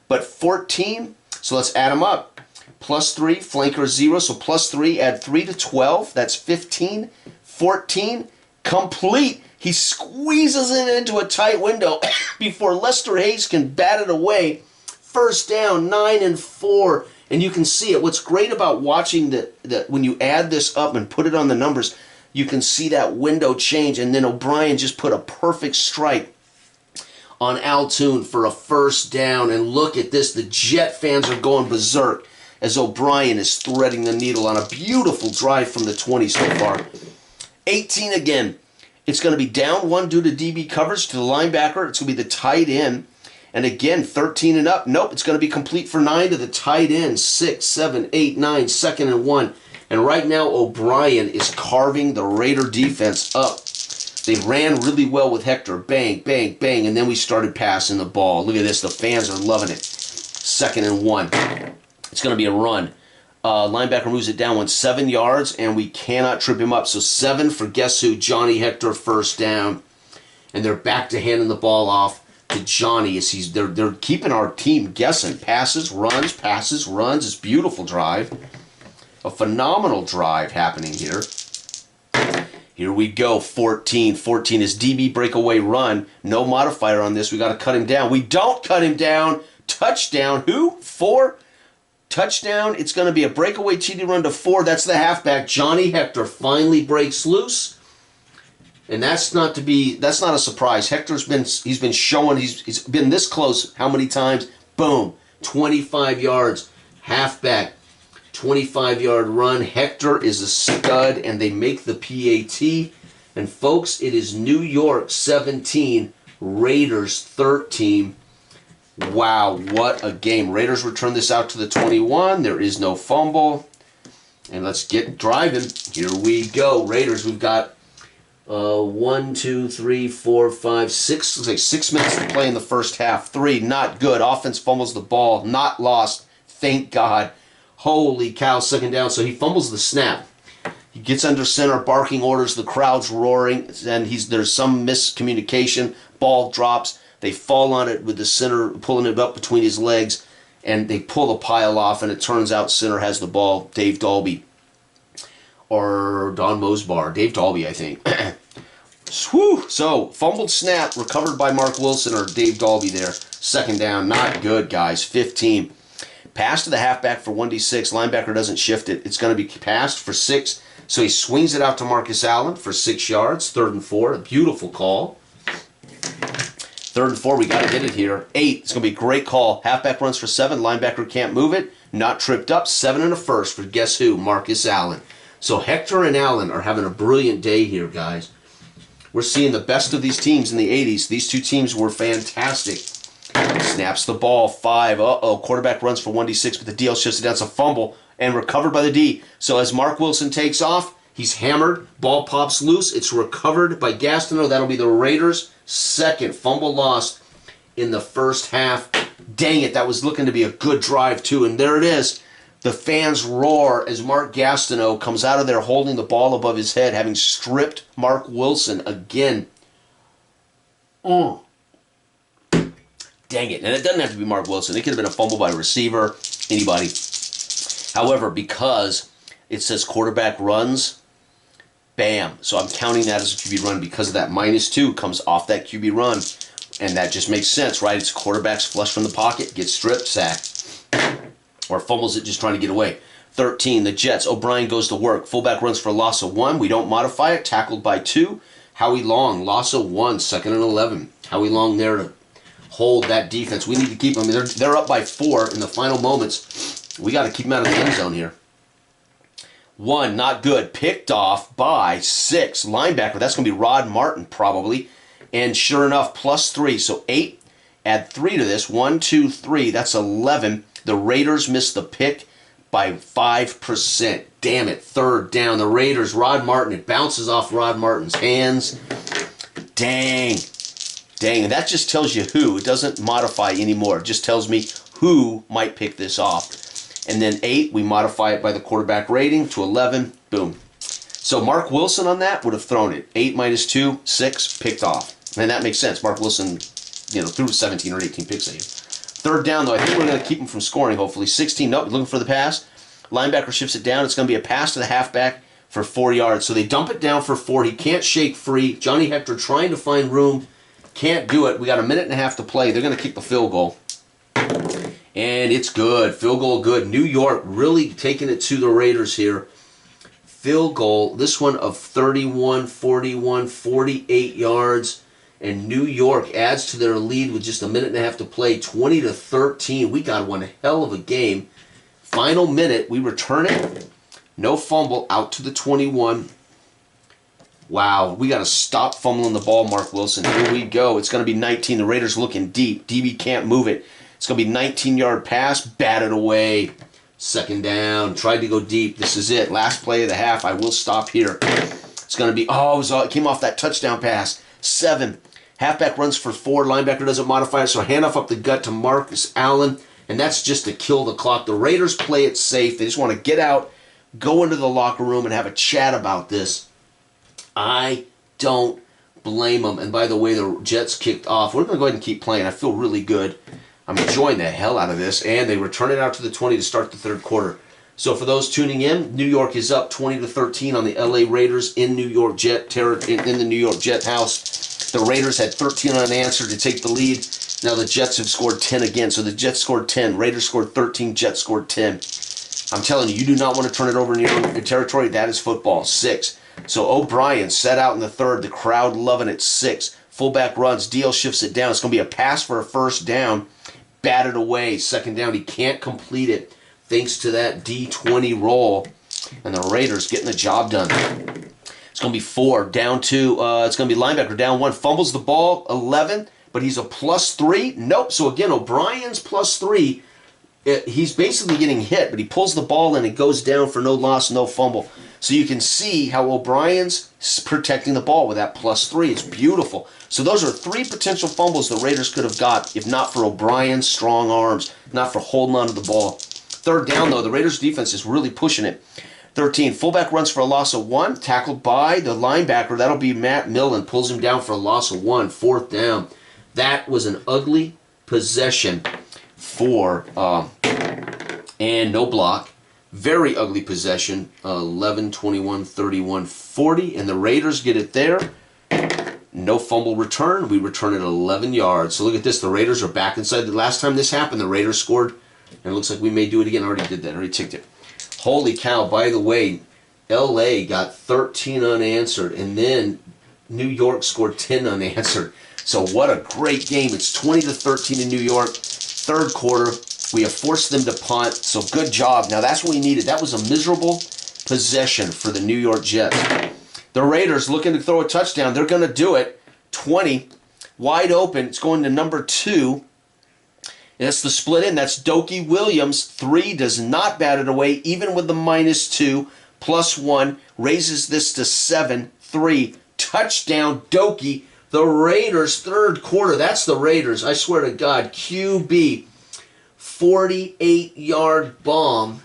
but 14, so let's add them up. +3, flanker 0, so +3, add 3 to 12, that's 15, 14, complete. He squeezes it into a tight window before Lester Hayes can bat it away. First down, 9 and 4. And you can see it. What's great about watching that when you add this up and put it on the numbers, you can see that window change. And then O'Brien just put a perfect strike on Altoon for a first down. And look at this. The Jet fans are going berserk as O'Brien is threading the needle on a beautiful drive from the 20 so far. 18 again. It's going to be down 1 due to DB coverage to the linebacker. It's going to be the tight end. And again, 13 and up. Nope, it's going to be complete for 9 to the tight end. 6, 7, 8, 9, 2nd and 1. And right now, O'Brien is carving the Raider defense up. They ran really well with Hector. Bang, bang, bang. And then we started passing the ball. Look at this. The fans are loving it. 2nd and 1. It's going to be a run. Linebacker moves it down 7 yards, and we cannot trip him up. So 7 for guess who? Johnny Hector, first down. And they're back to handing the ball off to Johnny as they're keeping our team guessing. Passes, runs. It's a beautiful drive. A phenomenal drive happening here. Here we go, 14. 14 is DB breakaway run. No modifier on this. We got to cut him down. We don't cut him down. Touchdown. Who? 4. Touchdown. It's going to be a breakaway TD run to 4. That's the halfback. Johnny Hector finally breaks loose. And that's not a surprise. He's been showing he's been this close how many times? Boom. 25 yards. Halfback. 25-yard run. Hector is a stud, and they make the PAT. And folks, it is New York 17, Raiders 13. Wow, what a game. Raiders return this out to the 21. There is no fumble. And let's get driving. Here we go. Raiders, we've got 1, 2, 3, 4, 5, 6. Looks like 6 minutes to play in the first half. 3, not good. Offense fumbles the ball. Not lost. Thank God. Holy cow, second down. So he fumbles the snap. He gets under center, barking orders. The crowd's roaring, and there's some miscommunication. Ball drops. They fall on it with the center pulling it up between his legs, and they pull the pile off, and it turns out center has the ball. Dave Dalby. Or Don Mosbar. Dave Dalby, I think. Whew. So, fumbled snap, recovered by Mark Wilson or Dave Dalby there. Second down, not good, guys. 15. Pass to the halfback for 1D6. Linebacker doesn't shift it. It's going to be passed for 6. So he swings it out to Marcus Allen for 6 yards. 3rd and 4. A beautiful call. 3rd and 4. We got to hit it here. 8. It's going to be a great call. Halfback runs for 7. Linebacker can't move it. Not tripped up. 7 and a first for guess who? Marcus Allen. So Hector and Allen are having a brilliant day here, guys. We're seeing the best of these teams in the 80s. These two teams were fantastic. Snaps the ball. 5. Uh-oh. Quarterback runs for 1D6, but the DL shifts it down. It's a fumble and recovered by the D. So as Mark Wilson takes off, he's hammered. Ball pops loose. It's recovered by Gastineau. That'll be the Raiders' second fumble loss in the first half. Dang it. That was looking to be a good drive, too. And there it is. The fans roar as Mark Gastineau comes out of there holding the ball above his head, having stripped Mark Wilson again. Dang it. And it doesn't have to be Mark Wilson. It could have been a fumble by a receiver, anybody. However, because it says quarterback runs, bam. So I'm counting that as a QB run because of that. -2 comes off that QB run. And that just makes sense, right? It's quarterback's flush from the pocket, gets stripped, sacked. Or fumbles it just trying to get away. 13, the Jets. O'Brien goes to work. Fullback runs for a loss of 1. We don't modify it. Tackled by 2. Howie Long, loss of 1. 2nd and 11. Howie Long there to hold that defense. We need to keep them. They're up by 4 in the final moments. We got to keep them out of the end zone here. 1, not good. Picked off by 6. Linebacker. That's going to be Rod Martin probably. And sure enough, +3. So 8. Add 3 to this. 1, 2, 3. That's 11. The Raiders missed the pick by 5%. Damn it. 3rd down. The Raiders, Rod Martin. It bounces off Rod Martin's hands. Dang. Dang. And that just tells you who. It doesn't modify anymore. It just tells me who might pick this off. And then 8, we modify it by the quarterback rating to 11. Boom. So Mark Wilson on that would have thrown it. 8 -2, 6, picked off. And that makes sense. Mark Wilson, threw 17 or 18 picks at you. 3rd down, though. I think we're going to keep him from scoring, hopefully. 16, nope, looking for the pass. Linebacker shifts it down. It's going to be a pass to the halfback for 4 yards. So they dump it down for 4. He can't shake free. Johnny Hector trying to find room. Can't do it. We got a minute and a half to play. They're going to kick the field goal. And it's good. Field goal good. New York really taking it to the Raiders here. Field goal, this one of 31, 41, 48 yards. And New York adds to their lead with just a minute and a half to play, 20-13. We got one hell of a game. Final minute, we return it. No fumble, out to the 21. Wow, we got to stop fumbling the ball, Mark Wilson. Here we go. It's going to be 19. The Raiders looking deep. DB can't move it. It's going to be 19-yard pass, batted away. 2nd down, tried to go deep. This is it. Last play of the half. I will stop here. It's going to be, it came off that touchdown pass. 7. Halfback runs for 4. Linebacker doesn't modify it, so handoff up the gut to Marcus Allen, and that's just to kill the clock. The Raiders play it safe. They just want to get out, go into the locker room, and have a chat about this. I don't blame them. And by the way, the Jets kicked off. We're going to go ahead and keep playing. I feel really good. I'm enjoying the hell out of this, and they return it out to the 20 to start the 3rd quarter. So for those tuning in, New York is up 20-13 on the LA Raiders in New York Jet in the New York Jet house. The Raiders had 13 unanswered to take the lead. Now the Jets have scored 10 again. So the Jets scored 10. Raiders scored 13. Jets scored 10. I'm telling you, you do not want to turn it over in your own territory. That is football. 6. So O'Brien set out in the 3rd. The crowd loving it. 6. Fullback runs. DL shifts it down. It's going to be a pass for a 1st down. Batted away. 2nd down. He can't complete it thanks to that D20 roll. And the Raiders getting the job done. It's going to be 4, down 2. It's going to be linebacker, down 1. Fumbles the ball, 11, but he's a +3. Nope. So again, O'Brien's +3. He's basically getting hit, but he pulls the ball and it goes down for no loss, no fumble. So you can see how O'Brien's protecting the ball with that +3. It's beautiful. So those are 3 potential fumbles the Raiders could have got if not for O'Brien's strong arms, not for holding on to the ball. 3rd down, though, the Raiders' defense is really pushing it. 13, fullback runs for a loss of 1, tackled by the linebacker. That'll be Matt Millen, pulls him down for a loss of 1, 4th down. That was an ugly possession for, and no block. Very ugly possession, 11, 21, 31, 40, and the Raiders get it there. No fumble return. We return it 11 yards. So look at this. The Raiders are back inside. The last time this happened, the Raiders scored, and it looks like we may do it again. I already did that. I already ticked it. Holy cow. By the way, L.A. got 13 unanswered, and then New York scored 10 unanswered. So what a great game. It's 20-13 in New York. 3rd quarter. We have forced them to punt, so good job. Now that's what we needed. That was a miserable possession for the New York Jets. The Raiders looking to throw a touchdown. They're going to do it. 20, wide open. It's going to number 2. And that's the split in. That's Dokie Williams. 3 does not bat it away, even with the -2. +1 raises this to 7. 3, touchdown, Dokie. The Raiders, 3rd quarter. That's the Raiders. I swear to God. QB. 48-yard bomb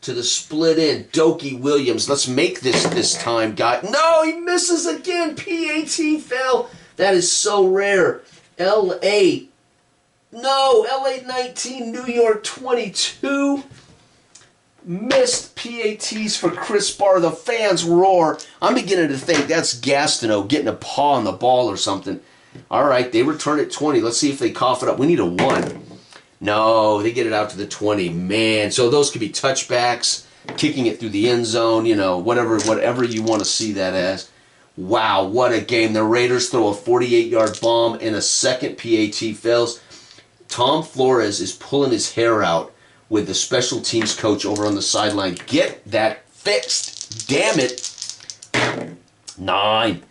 to the split end. Dokie Williams. Let's make this time, guy. No, he misses again. PAT fell. That is so rare. L.A. No, L.A. 19, New York 22. Missed PATs for Chris Barr. The fans roar. I'm beginning to think that's Gastineau getting a paw on the ball or something. All right, they return it 20. Let's see if they cough it up. We need a 1. No, they get it out to the 20. Man, so those could be touchbacks, kicking it through the end zone, you know, whatever you want to see that as. Wow, what a game. The Raiders throw a 48-yard bomb and a second PAT fails. Tom Flores is pulling his hair out with the special teams coach over on the sideline. Get that fixed. Damn it. 9.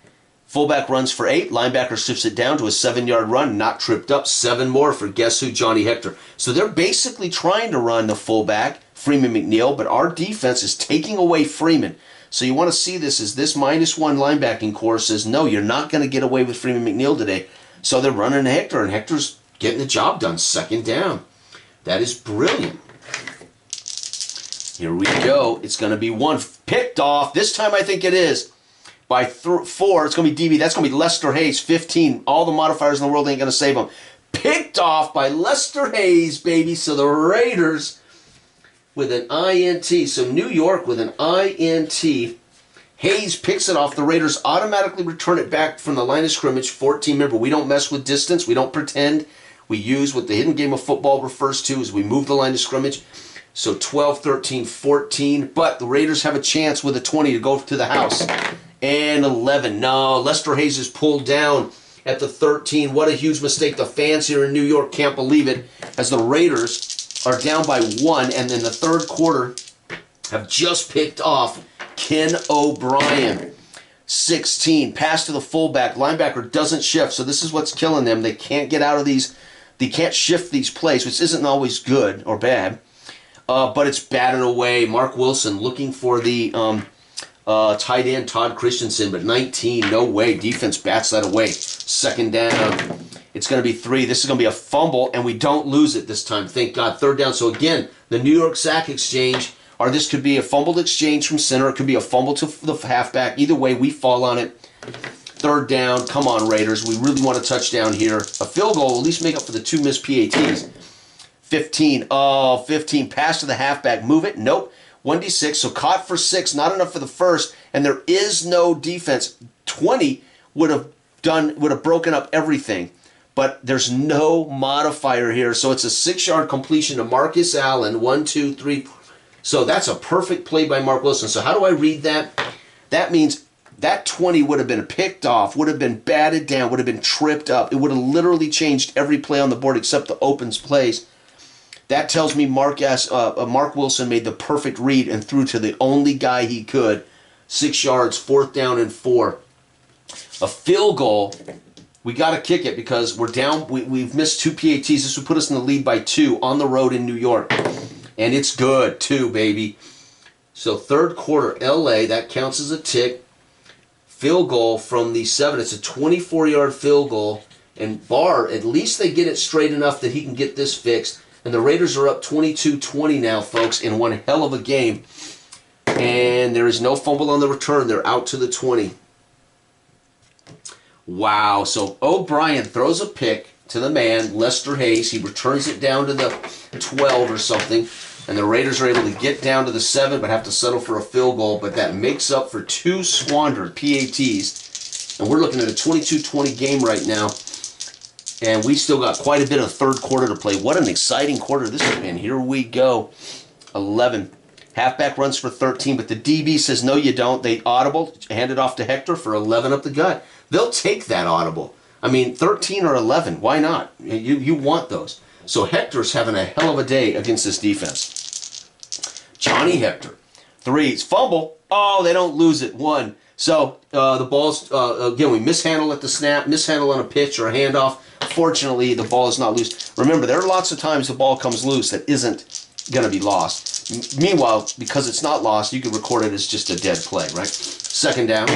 Fullback runs for 8. Linebacker shifts it down to a 7-yard run, not tripped up. 7 more for guess who? Johnny Hector. So they're basically trying to run the fullback, Freeman McNeil, but our defense is taking away Freeman. So you want to see this as this -1 linebacking core says, no, you're not going to get away with Freeman McNeil today. So they're running Hector, and Hector's getting the job done. 2nd down. That is brilliant. Here we go. It's going to be 1 picked off. This time I think it is. By 4, it's going to be DB. That's going to be Lester Hayes, 15. All the modifiers in the world ain't going to save him. Picked off by Lester Hayes, baby. So the Raiders with an INT. So New York with an INT. Hayes picks it off. The Raiders automatically return it back from the line of scrimmage. 14. Remember, we don't mess with distance. We don't pretend. We use what the hidden game of football refers to as we move the line of scrimmage. So 12, 13, 14. But the Raiders have a chance with a 20 to go to the house. And 11. No, Lester Hayes is pulled down at the 13. What a huge mistake. The fans here in New York can't believe it as the Raiders are down by 1 and in the 3rd quarter have just picked off Ken O'Brien. 16. Pass to the fullback. Linebacker doesn't shift, so this is what's killing them. They can't get out of these. They can't shift these plays, which isn't always good or bad. But it's batted away. Mark Wilson looking for the tight end Todd Christensen, but 19, no way. Defense bats that away. 2nd down. It's going to be 3. This is going to be a fumble, and we don't lose it this time. Thank God. 3rd down. So again, the New York sack exchange, or this could be a fumbled exchange from center. It could be a fumble to the halfback. Either way, we fall on it. 3rd down. Come on, Raiders. We really want a touchdown here. A field goal will at least make up for the 2 missed PATs. 15. Oh, 15. Pass to the halfback. Move it. Nope. 1D6. So caught for 6. Not enough for the first. And there is no defense. 20 would have broken up everything. But there's no modifier here. So it's a 6-yard completion to Marcus Allen. 1, 2, 3. So that's a perfect play by Mark Wilson. So how do I read that? That means that 20 would have been picked off, would have been batted down, would have been tripped up. It would have literally changed every play on the board except the opens plays. That tells me Mark Wilson made the perfect read and threw to the only guy he could. 6 yards, 4th down and 4. A field goal, we got to kick it because we're down. We've missed 2 PATs. This would put us in the lead by 2 on the road in New York. And it's good, too, baby. So third quarter, LA, that counts as a tick. Field goal from the 7. It's a 24-yard field goal. And Barr, at least they get it straight enough that he can get this fixed. And the Raiders are up 22-20 now, folks, in one hell of a game. And there is no fumble on the return. They're out to the 20. Wow. So O'Brien throws a pick to the man, Lester Hayes. He returns it down to the 12 or something. And the Raiders are able to get down to the 7, but have to settle for a field goal. But that makes up for 2 squandered PATs. And we're looking at a 22-20 game right now. And we still got quite a bit of third quarter to play. What an exciting quarter this has been. Here we go. 11. Halfback runs for 13, but the DB says, no, you don't. They audible, hand it off to Hector for 11 up the gut. They'll take that audible. I mean, 13 or 11, why not? You want those. So Hector's having a hell of a day against this defense. Johnny Hector. 3. It's fumble. Oh, they don't lose it. 1. So the ball's, again, we mishandle at the snap, mishandle on a pitch or a handoff. Fortunately, the ball is not loose. Remember, there are lots of times the ball comes loose that isn't going to be lost. Meanwhile, because it's not lost, you can record it as just a dead play, right? Second down,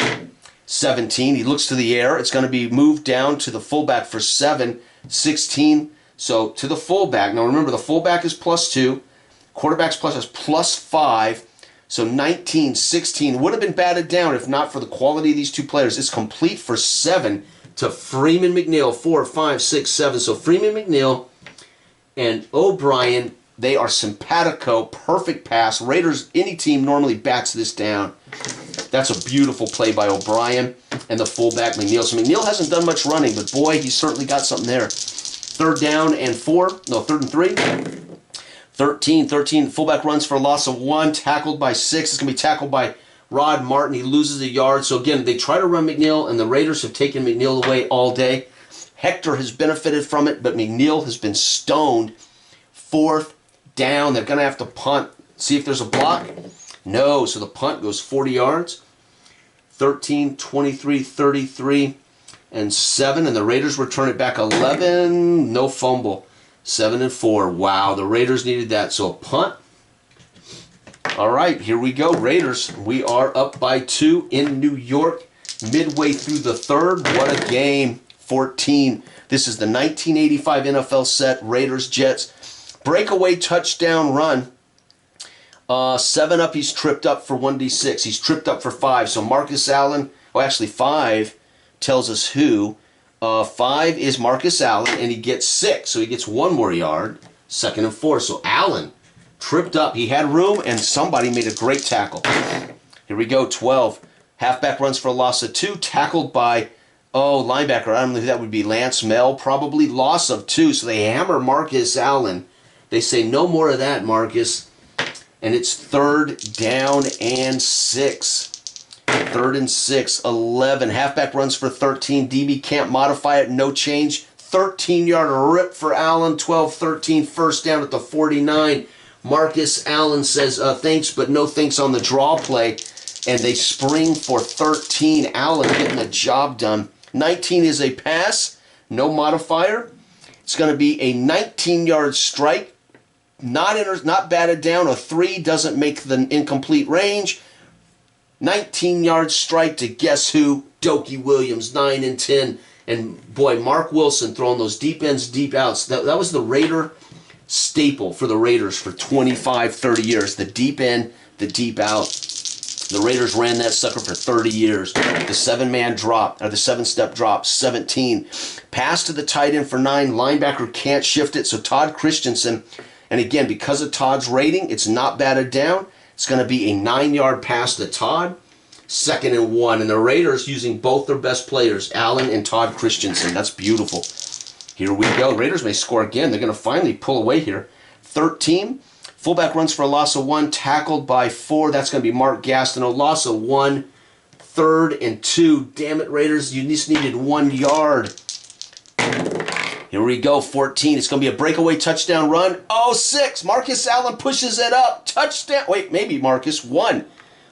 17. He looks to the air. It's going to be moved down to the fullback for 7, 16. So to the fullback. Now remember, the fullback is +2. Quarterback's plus is +5. So 19, 16 would have been batted down if not for the quality of these two players. It's complete for 7 to Freeman McNeil. 4, 5, 6, 7. So Freeman McNeil and O'Brien, they are simpatico. Perfect pass. Raiders, any team normally bats this down. That's a beautiful play by O'Brien and the fullback McNeil. So McNeil hasn't done much running, but boy, he's certainly got something there. Third and 3. 13. Fullback runs for a loss of 1, tackled by 6. It's going to be tackled by Rod Martin. He loses a yard. So again, they try to run McNeil, and the Raiders have taken McNeil away all day. Hector has benefited from it, but McNeil has been stoned. 4th down. They're going to have to punt. See if there's a block. No, so the punt goes 40 yards. 13, 23, 33, and 7. And the Raiders return it back 11. No fumble. 7 and 4. Wow, the Raiders needed that. So a punt. All right, here we go. Raiders, we are up by 2 in New York. Midway through the 3rd. What a game. 14. This is the 1985 NFL set. Raiders, Jets. Breakaway touchdown run. 7 up, he's tripped up for 1d6. He's tripped up for 5. So Marcus Allen, oh, actually 5 tells us who. 5 is Marcus Allen, and he gets 6. So he gets 1 more yard. 2nd and 4. So Allen tripped up. He had room, and somebody made a great tackle. Here we go, 12. Halfback runs for a loss of 2. Tackled by, linebacker. I don't know who that would be. Lance Mel, probably. Loss of 2. So they hammer Marcus Allen. They say, no more of that, Marcus. And it's 3rd down and 6. 3rd and 6, 11. Halfback runs for 13. DB can't modify it. No change. 13-yard rip for Allen. 12-13. First down at the 49. Marcus Allen says, thanks, but no thanks on the draw play. And they spring for 13. Allen getting the job done. 19 is a pass. No modifier. It's going to be a 19-yard strike. Not batted down. A 3 doesn't make the incomplete range. 19-yard strike to guess who? Dokie Williams, 9 and 10. And boy, Mark Wilson throwing those deep ends, deep outs. That was the Raider staple for the Raiders for 25, 30 years. The deep end, the deep out. The Raiders ran that sucker for 30 years. The 7-man drop, or the 7-step drop, 17. Pass to the tight end for 9. Linebacker can't shift it, so Todd Christensen. And again, because of Todd's rating, it's not batted down. It's going to be a 9-yard pass to Todd. 2nd and 1. And the Raiders using both their best players, Allen and Todd Christensen. That's beautiful. Here we go. Raiders may score again. They're going to finally pull away here. 13. Fullback runs for a loss of 1. Tackled by 4. That's going to be Mark Gastineau. Loss of 1. 3rd and 2. Damn it, Raiders. You just needed 1 yard. Here we go, 14. It's going to be a breakaway touchdown run. 6. Marcus Allen pushes it up. Touchdown. Wait, maybe Marcus. 1.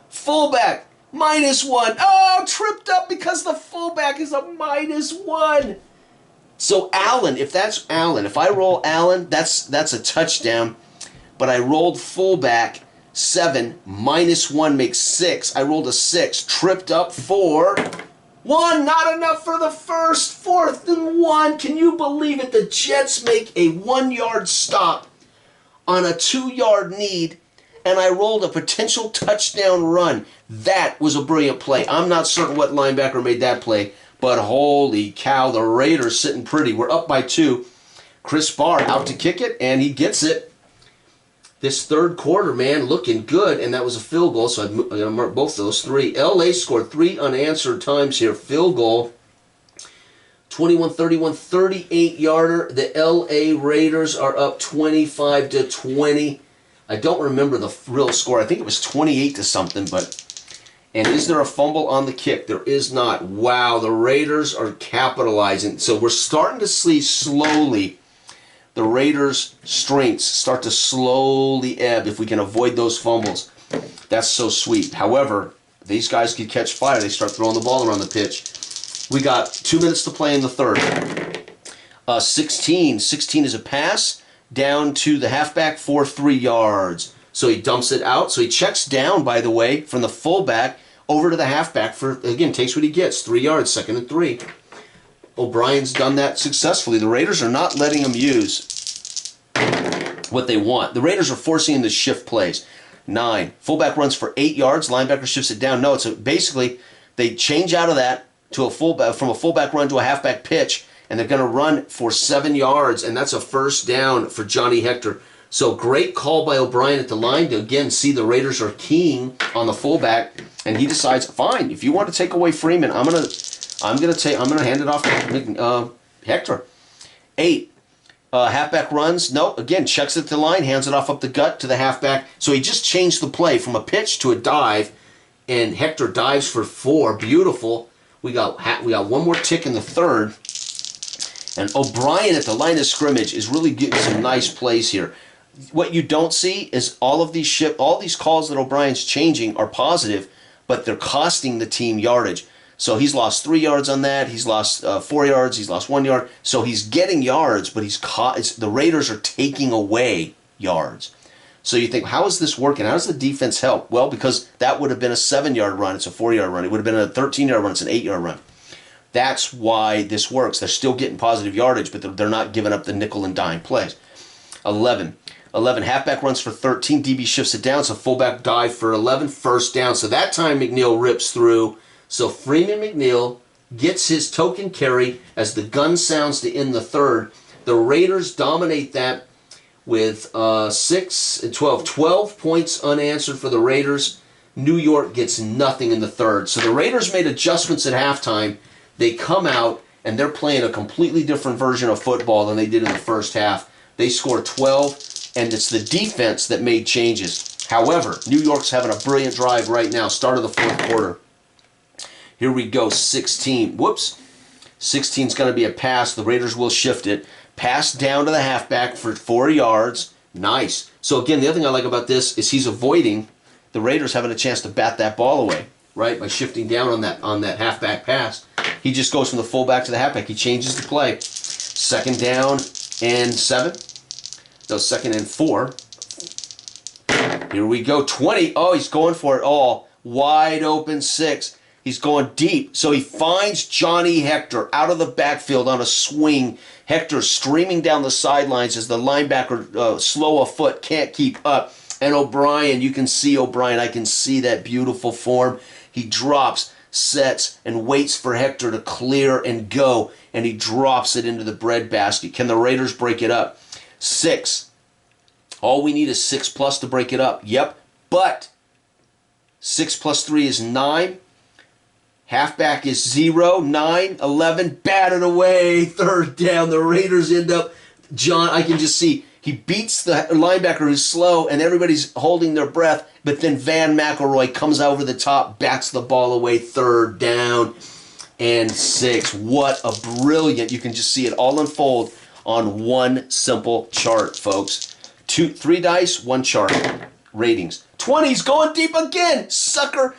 Fullback, -1. Tripped up because the fullback is a -1. So Allen, if that's Allen, if I roll Allen, that's a touchdown. But I rolled fullback, 7 minus 1 makes 6. I rolled a 6, tripped up for 1. Not enough for the first. 4th and 1. Can you believe it? The Jets make a 1-yard stop on a 2-yard need, and I rolled a potential touchdown run. That was a brilliant play. I'm not certain what linebacker made that play, but holy cow, the Raiders sitting pretty. We're up by 2. Chris Barr out to kick it, and he gets it. This third quarter, man, looking good, and that was a field goal, so I'm going to mark both those 3. L.A. scored 3 unanswered times here. Field goal, 21-31, 38-yarder. The L.A. Raiders are up 25-20. I don't remember the real score. I think it was 28 to something, but... And is there a fumble on the kick? There is not. Wow, the Raiders are capitalizing. So we're starting to see slowly the Raiders' strengths start to slowly ebb if we can avoid those fumbles. That's so sweet. However, these guys could catch fire. They start throwing the ball around the pitch. We got 2 minutes to play in the third. 16 is a pass down to the halfback for 3 yards. So he dumps it out. So he checks down, by the way, from the fullback over to the halfback for, again, takes what he gets. 3 yards, 2nd and 3. O'Brien's done that successfully. The Raiders are not letting him use what they want. The Raiders are forcing him to shift plays. 9. Fullback runs for 8 yards. Linebacker shifts it down. No, it's basically they change out of that to a fullback, from a fullback run to a halfback pitch, and they're going to run for 7 yards, and that's a first down for Johnny Hector. So great call by O'Brien at the line to, again, see the Raiders are keying on the fullback, and he decides, fine, if you want to take away Freeman, I'm gonna hand it off to Hector. 8. Halfback runs. No, again, checks at the line, hands it off up the gut to the halfback. So he just changed the play from a pitch to a dive, and Hector dives for 4. Beautiful. We got one more tick in the third, and O'Brien at the line of scrimmage is really getting some nice plays here. What you don't see is all these calls that O'Brien's changing are positive, but they're costing the team yardage. So he's lost 3 yards on that. He's lost 4 yards. He's lost 1 yard. So he's getting yards, but the Raiders are taking away yards. So you think, how is this working? How does the defense help? Well, because that would have been a 7-yard run. It's a 4-yard run. It would have been a 13-yard run. It's an 8-yard run. That's why this works. They're still getting positive yardage, but they're not giving up the nickel and dime plays. 11, halfback runs for 13. DB shifts it down. So fullback dive for 11. First down. So that time McNeil rips through. So Freeman McNeil gets his token carry as the gun sounds to end the third. The Raiders dominate that with 6 and 12. 12 points unanswered for the Raiders. New York gets nothing in the third. So the Raiders made adjustments at halftime. They come out, and they're playing a completely different version of football than they did in the first half. They score 12, and it's the defense that made changes. However, New York's having a brilliant drive right now, start of the fourth quarter. Here we go, 16. Whoops. 16 is going to be a pass. The Raiders will shift it. Pass down to the halfback for 4 yards. Nice. So again, the other thing I like about this is he's avoiding the Raiders having a chance to bat that ball away, right? By shifting down on that halfback pass. He just goes from the fullback to the halfback. He changes the play. 2nd down and 7. No, 2nd and 4. Here we go. 20. Oh, he's going for it all. Wide open 6. He's going deep. So he finds Johnny Hector out of the backfield on a swing. Hector streaming down the sidelines as the linebacker, slow of foot, can't keep up. And O'Brien, you can see O'Brien. I can see that beautiful form. He drops, sets, and waits for Hector to clear and go. And he drops it into the breadbasket. Can the Raiders break it up? 6. All we need is 6+ to break it up. Yep. But 6 plus 3 is 9. Halfback is 0, 9, 11, batted away, 3rd down. The Raiders end up, I can just see, he beats the linebacker who's slow, and everybody's holding their breath, but then Van McElroy comes over the top, bats the ball away, 3rd down and 6. What a brilliant, you can just see it all unfold on one simple chart, folks. 3 dice, 1 chart. Ratings. 20's going deep again, sucker.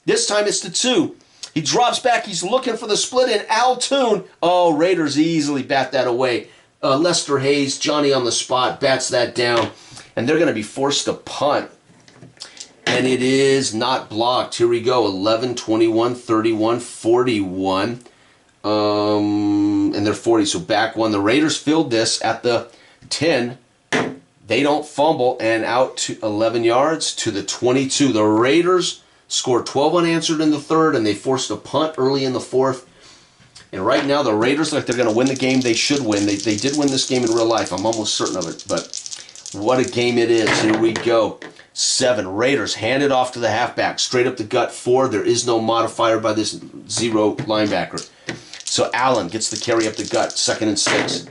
This time it's the 2. He drops back. He's looking for the split in. Al Toon. Oh, Raiders easily bat that away. Lester Hayes, Johnny on the spot, bats that down. And they're going to be forced to punt. And it is not blocked. Here we go. 11, 21, 31, 41. And they're 40, so back one. The Raiders filled this at the 10. They don't fumble, and out to 11 yards to the 22. The Raiders scored 12 unanswered in the third, and they forced a punt early in the fourth. And right now, the Raiders, like they're going to win the game they should win. They did win this game in real life. I'm almost certain of it, but what a game it is. Here we go. 7. Raiders hand it off to the halfback. Straight up the gut. 4. There is no modifier by this 0 linebacker. So Allen gets the carry up the gut. 2nd and 6.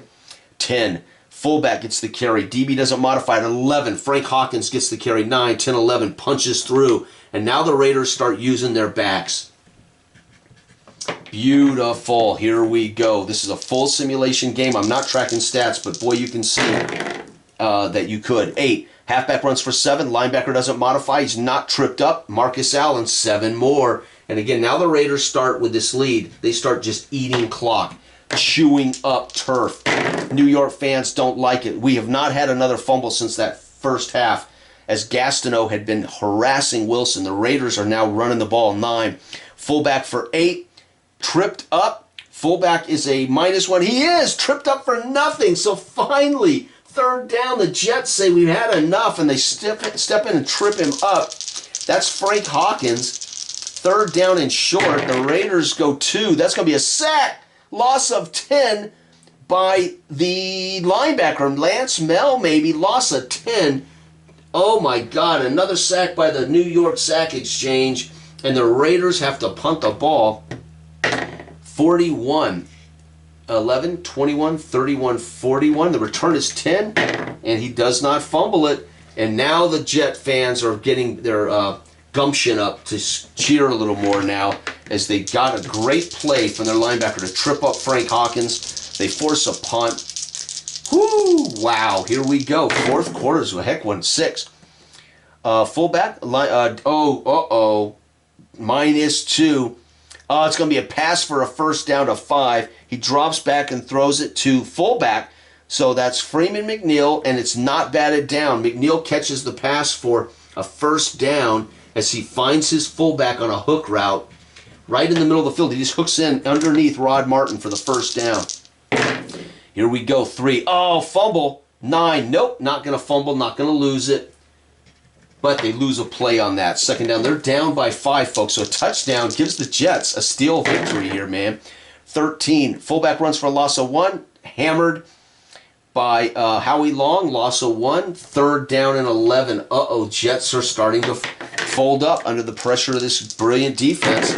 10. Fullback gets the carry. DB doesn't modify it. 11. Frank Hawkins gets the carry. 9, 10, 11. Punches through. And now the Raiders start using their backs. Beautiful. Here we go. This is a full simulation game. I'm not tracking stats, but boy, you can see that you could. 8. Halfback runs for 7. Linebacker doesn't modify. He's not tripped up. Marcus Allen, 7 more. And again, now the Raiders start with this lead. They start just eating clock, chewing up turf. New York fans don't like it. We have not had another fumble since that first half, as Gastineau had been harassing Wilson. The Raiders are now running the ball. 9. Fullback for 8. Tripped up. Fullback is a -1. He is tripped up for nothing. So finally, 3rd down, the Jets say we've had enough, and they step in and trip him up. That's Frank Hawkins. 3rd down and short. The Raiders go 2. That's going to be a sack. Loss of 10 by the linebacker. Lance Mel, maybe. Loss of 10. Oh, my God. Another sack by the New York Sack Exchange. And the Raiders have to punt the ball. 41. 11, 21, 31, 41. The return is 10, and he does not fumble it. And now the Jet fans are getting their gumption up to cheer a little more now, as they got a great play from their linebacker to trip up Frank Hawkins. They force a punt. Whoo! Wow, here we go. 4th quarter is a heck one. 6. Fullback. -2. It's going to be a pass for a 1st down to 5. He drops back and throws it to fullback. So that's Freeman McNeil, and it's not batted down. McNeil catches the pass for a 1st down as he finds his fullback on a hook route right in the middle of the field. He just hooks in underneath Rod Martin for the 1st down. Here we go. 3. Oh, fumble. 9. Nope, not going to fumble, not going to lose it. But they lose a play on that. 2nd down. They're down by 5, folks. So a touchdown gives the Jets a steal victory here, man. 13. Fullback runs for a loss of 1. Hammered by Howie Long. Loss of 1. 3rd down and 11. Jets are starting to fold up under the pressure of this brilliant defense.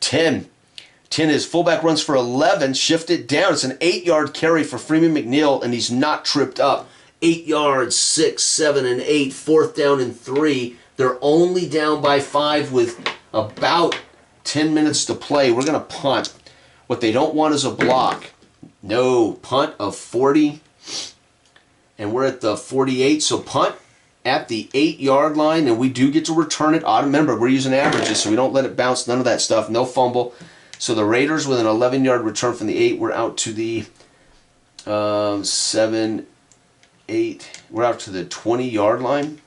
10. 10 is fullback runs for 11. Shift it down. It's an 8-yard carry for Freeman McNeil, and he's not tripped up. 8 yards, 6, 7, and 8. 4th down and 3. They're only down by 5 with about 10 minutes to play. We're going to punt. What they don't want is a block. No, punt of 40. And we're at the 48, so punt at the 8-yard line, and we do get to return it. Remember, we're using averages, so we don't let it bounce. None of that stuff. No fumble. So the Raiders with an 11-yard return from the 8. We're out to the 7, 8. We're out to the 20-yard line.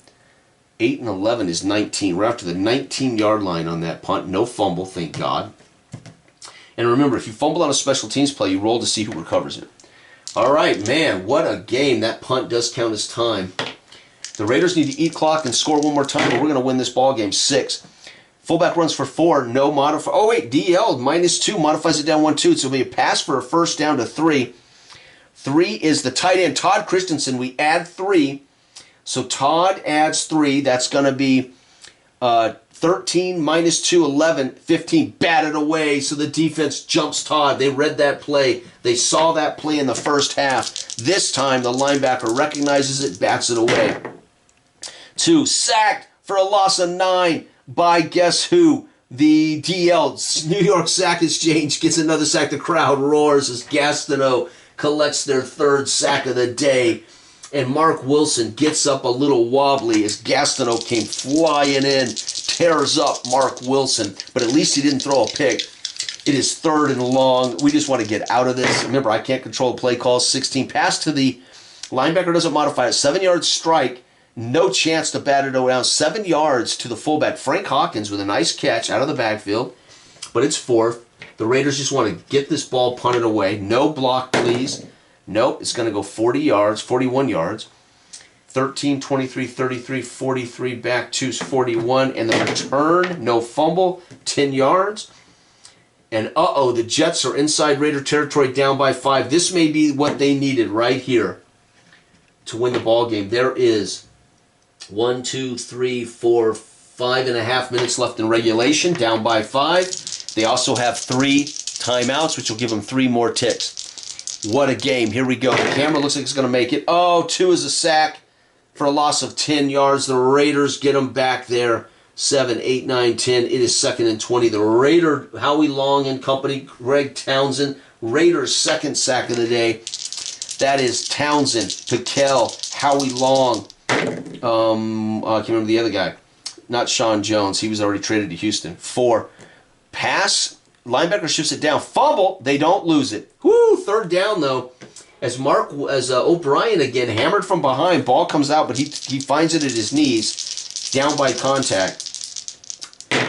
8 and 11 is 19. We're out to the 19-yard line on that punt. No fumble, thank God. And remember, if you fumble on a special teams play, you roll to see who recovers it. All right, man, what a game. That punt does count as time. The Raiders need to eat clock and score one more time, or we're going to win this ball game. 6. Fullback runs for 4. No modifier. Oh, wait, DL -2 modifies it down 1-2. So it'll be a pass for a 1st down to 3. 3 is the tight end, Todd Christensen. We add 3. So Todd adds 3. That's going to be 13 -2, 11, 15. Batted away, so the defense jumps Todd. They read that play. They saw that play in the first half. This time, the linebacker recognizes it, bats it away. 2, sacked for a loss of 9 by guess who? The DL, New York Sack Exchange, gets another sack. The crowd roars as Gastineau collects their 3rd sack of the day. And Mark Wilson gets up a little wobbly as Gastineau came flying in, tears up Mark Wilson. But at least he didn't throw a pick. It is 3rd and long. We just want to get out of this. Remember, I can't control play calls. 16, pass to the linebacker, doesn't modify it. 7-yard strike. No chance to bat it around. 7 yards to the fullback, Frank Hawkins, with a nice catch out of the backfield. But it's fourth. The Raiders just want to get this ball punted away. No block, please. Nope, it's going to go 40 yards, 41 yards. 13, 23, 33, 43, back two's 41. And the return, no fumble, 10 yards. And the Jets are inside Raider territory, down by 5. This may be what they needed right here to win the ball game. There is 1, 2, 3, 4, 5.5 minutes left in regulation, down by 5. They also have 3 timeouts, which will give them 3 more ticks. What a game. Here we go. The camera looks like it's going to make it. 2 is a sack for a loss of 10 yards. The Raiders get them back there. 7, 8, 9, 10. It is 2nd and 20. The Raider, Howie Long and company, Greg Townsend. Raiders' second sack of the day. That is Townsend, Piquel, Howie Long. I can't remember the other guy. Not Sean Jones. He was already traded to Houston. 4. Pass. Linebacker shifts it down. Fumble. They don't lose it. Woo! 3rd down, though. As O'Brien again, hammered from behind. Ball comes out, but he finds it at his knees. Down by contact.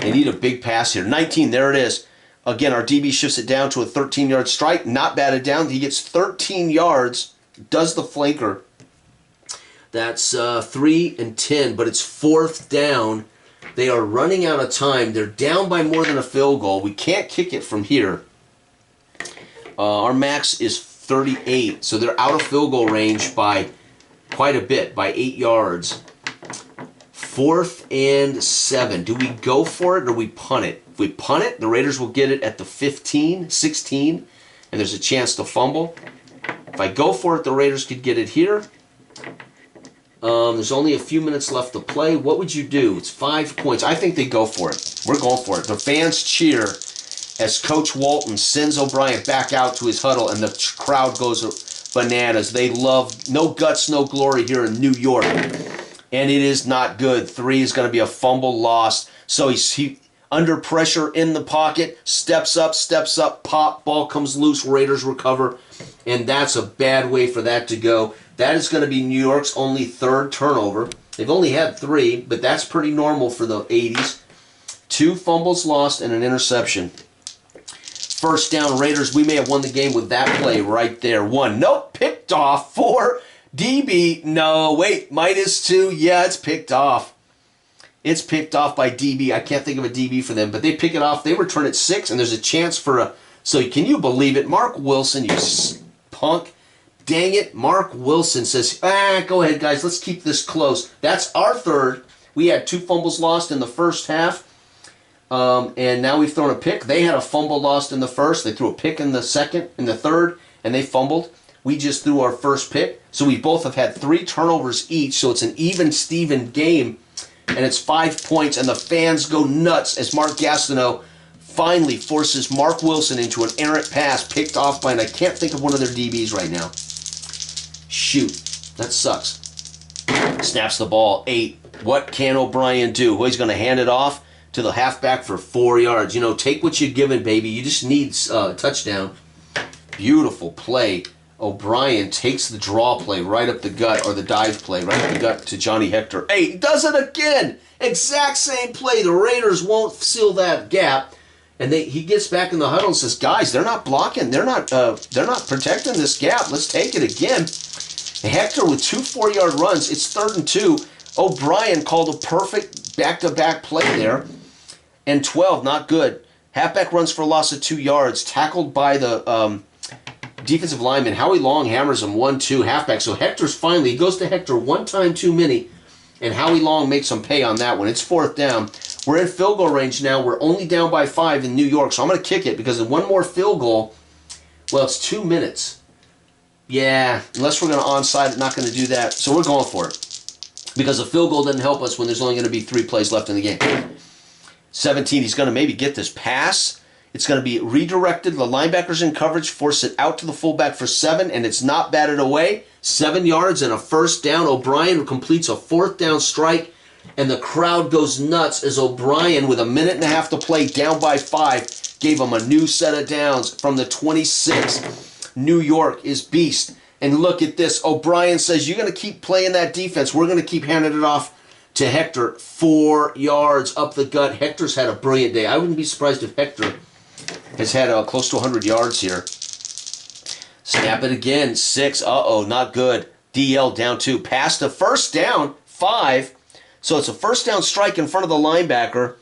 They need a big pass here. 19. There it is. Again, our DB shifts it down to a 13-yard strike. Not batted down. He gets 13 yards. Does the flanker. That's 3 and 10, but it's 4th down. They are running out of time. They're down by more than a field goal. We can't kick it from here. Our max is 38, so they're out of field goal range by quite a bit, by 8 yards. 4th and 7. Do we go for it or do we punt it? If we punt it, the Raiders will get it at the 15, 16, and there's a chance to fumble. If I go for it, the Raiders could get it here. There's only a few minutes left to play. What would you do? It's 5 points. I think they go for it. We're going for it. The fans cheer as Coach Walton sends O'Brien back out to his huddle, and the crowd goes bananas. They love no guts, no glory here in New York. And it is not good. 3 is going to be a fumble lost. So he under pressure in the pocket, steps up, pop, ball comes loose, Raiders recover. And that's a bad way for that to go. That is going to be New York's only 3rd turnover. They've only had 3, but that's pretty normal for the 80s. 2 fumbles lost and an interception. 1st down, Raiders. We may have won the game with that play right there. 1. Nope, picked off. 4. DB. No, wait, -2. Yeah, it's picked off. It's picked off by DB. I can't think of a DB for them, but they pick it off. They return it 6, and there's a chance for a... So can you believe it? Mark Wilson, you punk. Dang it. Mark Wilson says, go ahead, guys. Let's keep this close. That's our 3rd. We had 2 fumbles lost in the first half, and now we've thrown a pick. They had a fumble lost in the first. They threw a pick in the second, in the third, and they fumbled. We just threw our first pick. So we both have had 3 turnovers each, so it's an even-Steven game, and it's 5 points, and the fans go nuts as Mark Gastineau finally forces Mark Wilson into an errant pass picked off by, and I can't think of one of their DBs right now. Shoot, that sucks. Snaps the ball, 8. What can O'Brien do? Well, he's going to hand it off to the halfback for 4 yards. You know, take what you're given, baby. You just need a touchdown. Beautiful play. O'Brien takes the draw play right up the gut, or the dive play right up the gut to Johnny Hector. Hey, does it again. Exact same play. The Raiders won't seal that gap. And he gets back in the huddle and says, guys, they're not blocking. They're not protecting this gap. Let's take it again. Hector with 2 4-yard runs. It's 3rd and 2. O'Brien called a perfect back-to-back play there. And 12, not good. Halfback runs for a loss of 2 yards. Tackled by the defensive lineman. Howie Long hammers him 1-2. Halfback. So Hector's finally, he goes to Hector one time too many. And Howie Long makes him pay on that one. It's 4th down. We're in field goal range now. We're only down by 5 in New York. So I'm going to kick it because in one more field goal, well, it's 2 minutes. Yeah, unless we're going to onside it, not going to do that. So we're going for it. Because a field goal doesn't help us when there's only going to be 3 plays left in the game. 17, he's going to maybe get this pass. It's going to be redirected. The linebacker's in coverage, force it out to the fullback for 7, and it's not batted away. 7 yards and a 1st down. O'Brien completes a 4th down strike, and the crowd goes nuts as O'Brien, with a minute and a half to play, down by 5, gave him a new set of downs from the 26. New York is beast. And look at this. O'Brien says, you're going to keep playing that defense. We're going to keep handing it off to Hector. 4 yards up the gut. Hector's had a brilliant day. I wouldn't be surprised if Hector has had close to 100 yards here. Snap it again. 6. Uh-oh, not good. DL down 2. Pass to first down. 5. So it's a first down strike in front of the linebacker.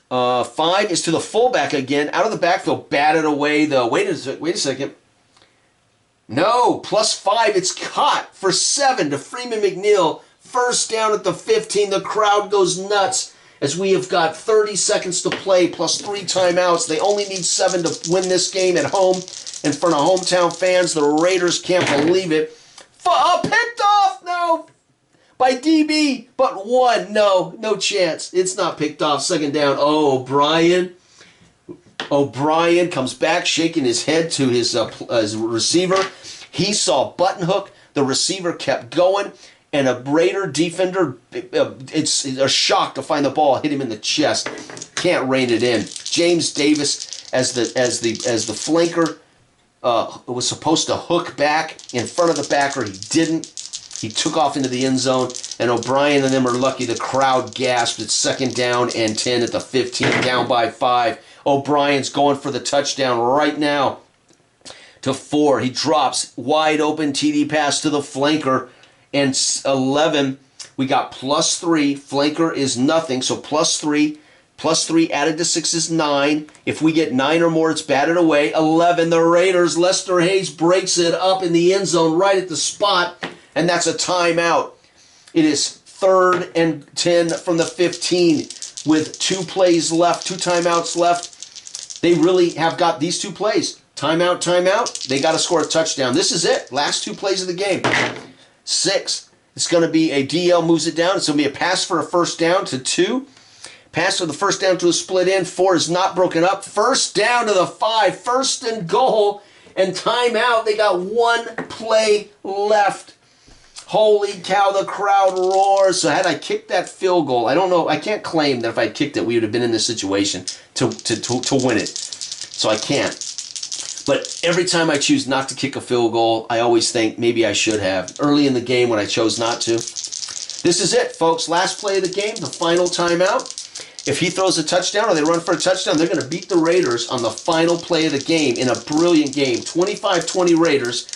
5 is to the fullback again. Out of the backfield. Batted away. Wait a second. No, +5. It's caught for 7 to Freeman McNeil. First down at the 15. The crowd goes nuts as we have got 30 seconds to play plus 3 timeouts. They only need 7 to win this game at home in front of hometown fans. The Raiders can't believe it. Picked off! No! By DB, but 1. No chance. It's not picked off. Second down. Oh, O'Brien comes back, shaking his head to his receiver. He saw button hook. The receiver kept going, and a Raider defender, it's a shock to find the ball hit him in the chest. Can't rein it in. James Davis as the flanker was supposed to hook back in front of the backer. He didn't. He took off into the end zone, and O'Brien and them are lucky. The crowd gasped. It's second down and 10 at the 15, down by 5. O'Brien's going for the touchdown right now to 4. He drops wide open TD pass to the flanker, and 11. We got +3. Flanker is nothing, so +3. +3 added to 6 is 9. If we get 9 or more, it's batted away. 11. The Raiders. Lester Hayes breaks it up in the end zone right at the spot, and that's a timeout. It is 3rd and 10 from the 15 with 2 plays left, 2 timeouts left. They really have got these 2 plays. Timeout. They got to score a touchdown. This is it. Last 2 plays of the game. 6. It's going to be a DL moves it down. It's going to be a pass for a first down to 2. Pass for the first down to a split end. 4 is not broken up. First down to the 5. First and goal. And timeout. They got 1 play left. Holy cow, the crowd roars. So had I kicked that field goal, I don't know, I can't claim that if I kicked it, we would have been in this situation to win it. So I can't. But every time I choose not to kick a field goal, I always think maybe I should have. Early in the game when I chose not to. This is it, folks. Last play of the game, the final timeout. If he throws a touchdown or they run for a touchdown, they're going to beat the Raiders on the final play of the game in a brilliant game. 25-20 Raiders.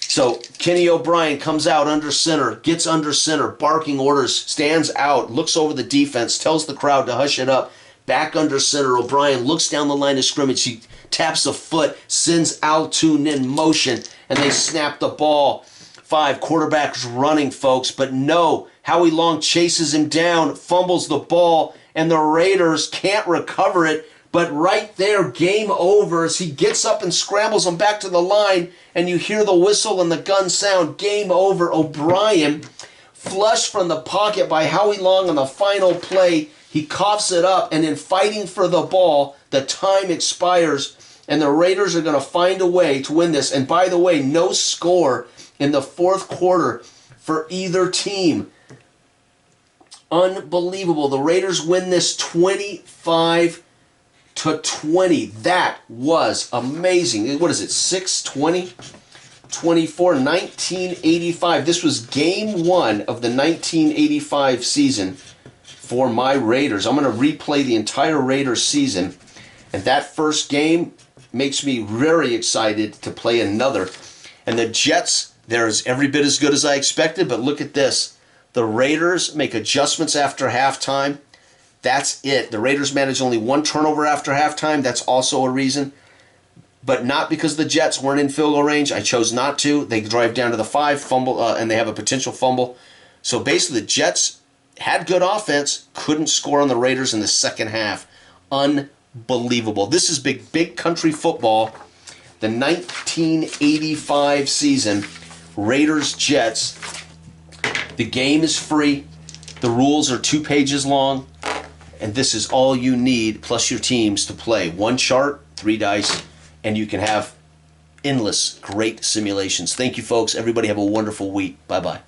So Kenny O'Brien comes out under center, gets under center, barking orders, stands out, looks over the defense, tells the crowd to hush it up. Back under center, O'Brien looks down the line of scrimmage. He taps a foot, sends Altoon in motion, and they snap the ball. 5, quarterback's running, folks, but no. Howie Long chases him down, fumbles the ball, and the Raiders can't recover it. But right there, game over as he gets up and scrambles them back to the line, and you hear the whistle and the gun sound. Game over. O'Brien, flushed from the pocket by Howie Long on the final play. He coughs it up, and in fighting for the ball, the time expires, and the Raiders are going to find a way to win this. And by the way, no score in the 4th quarter for either team. Unbelievable. The Raiders win this 25-20. That was amazing. What is it? 6-20? 24, 1985. This was game 1 of the 1985 season for my Raiders. I'm going to replay the entire Raiders season. And that first game makes me very excited to play another. And the Jets, they're every bit as good as I expected. But look at this. The Raiders make adjustments after halftime. That's it. The Raiders managed only 1 turnover after halftime. That's also a reason. But not because the Jets weren't in field goal range. I chose not to. They drive down to the 5, fumble, and they have a potential fumble. So basically the Jets had good offense, couldn't score on the Raiders in the second half. Unbelievable. This is big country football. The 1985 season, Raiders-Jets. The game is free. The rules are 2 pages long. And this is all you need, plus your teams, to play. 1 chart, 3 dice, and you can have endless great simulations. Thank you, folks. Everybody have a wonderful week. Bye-bye.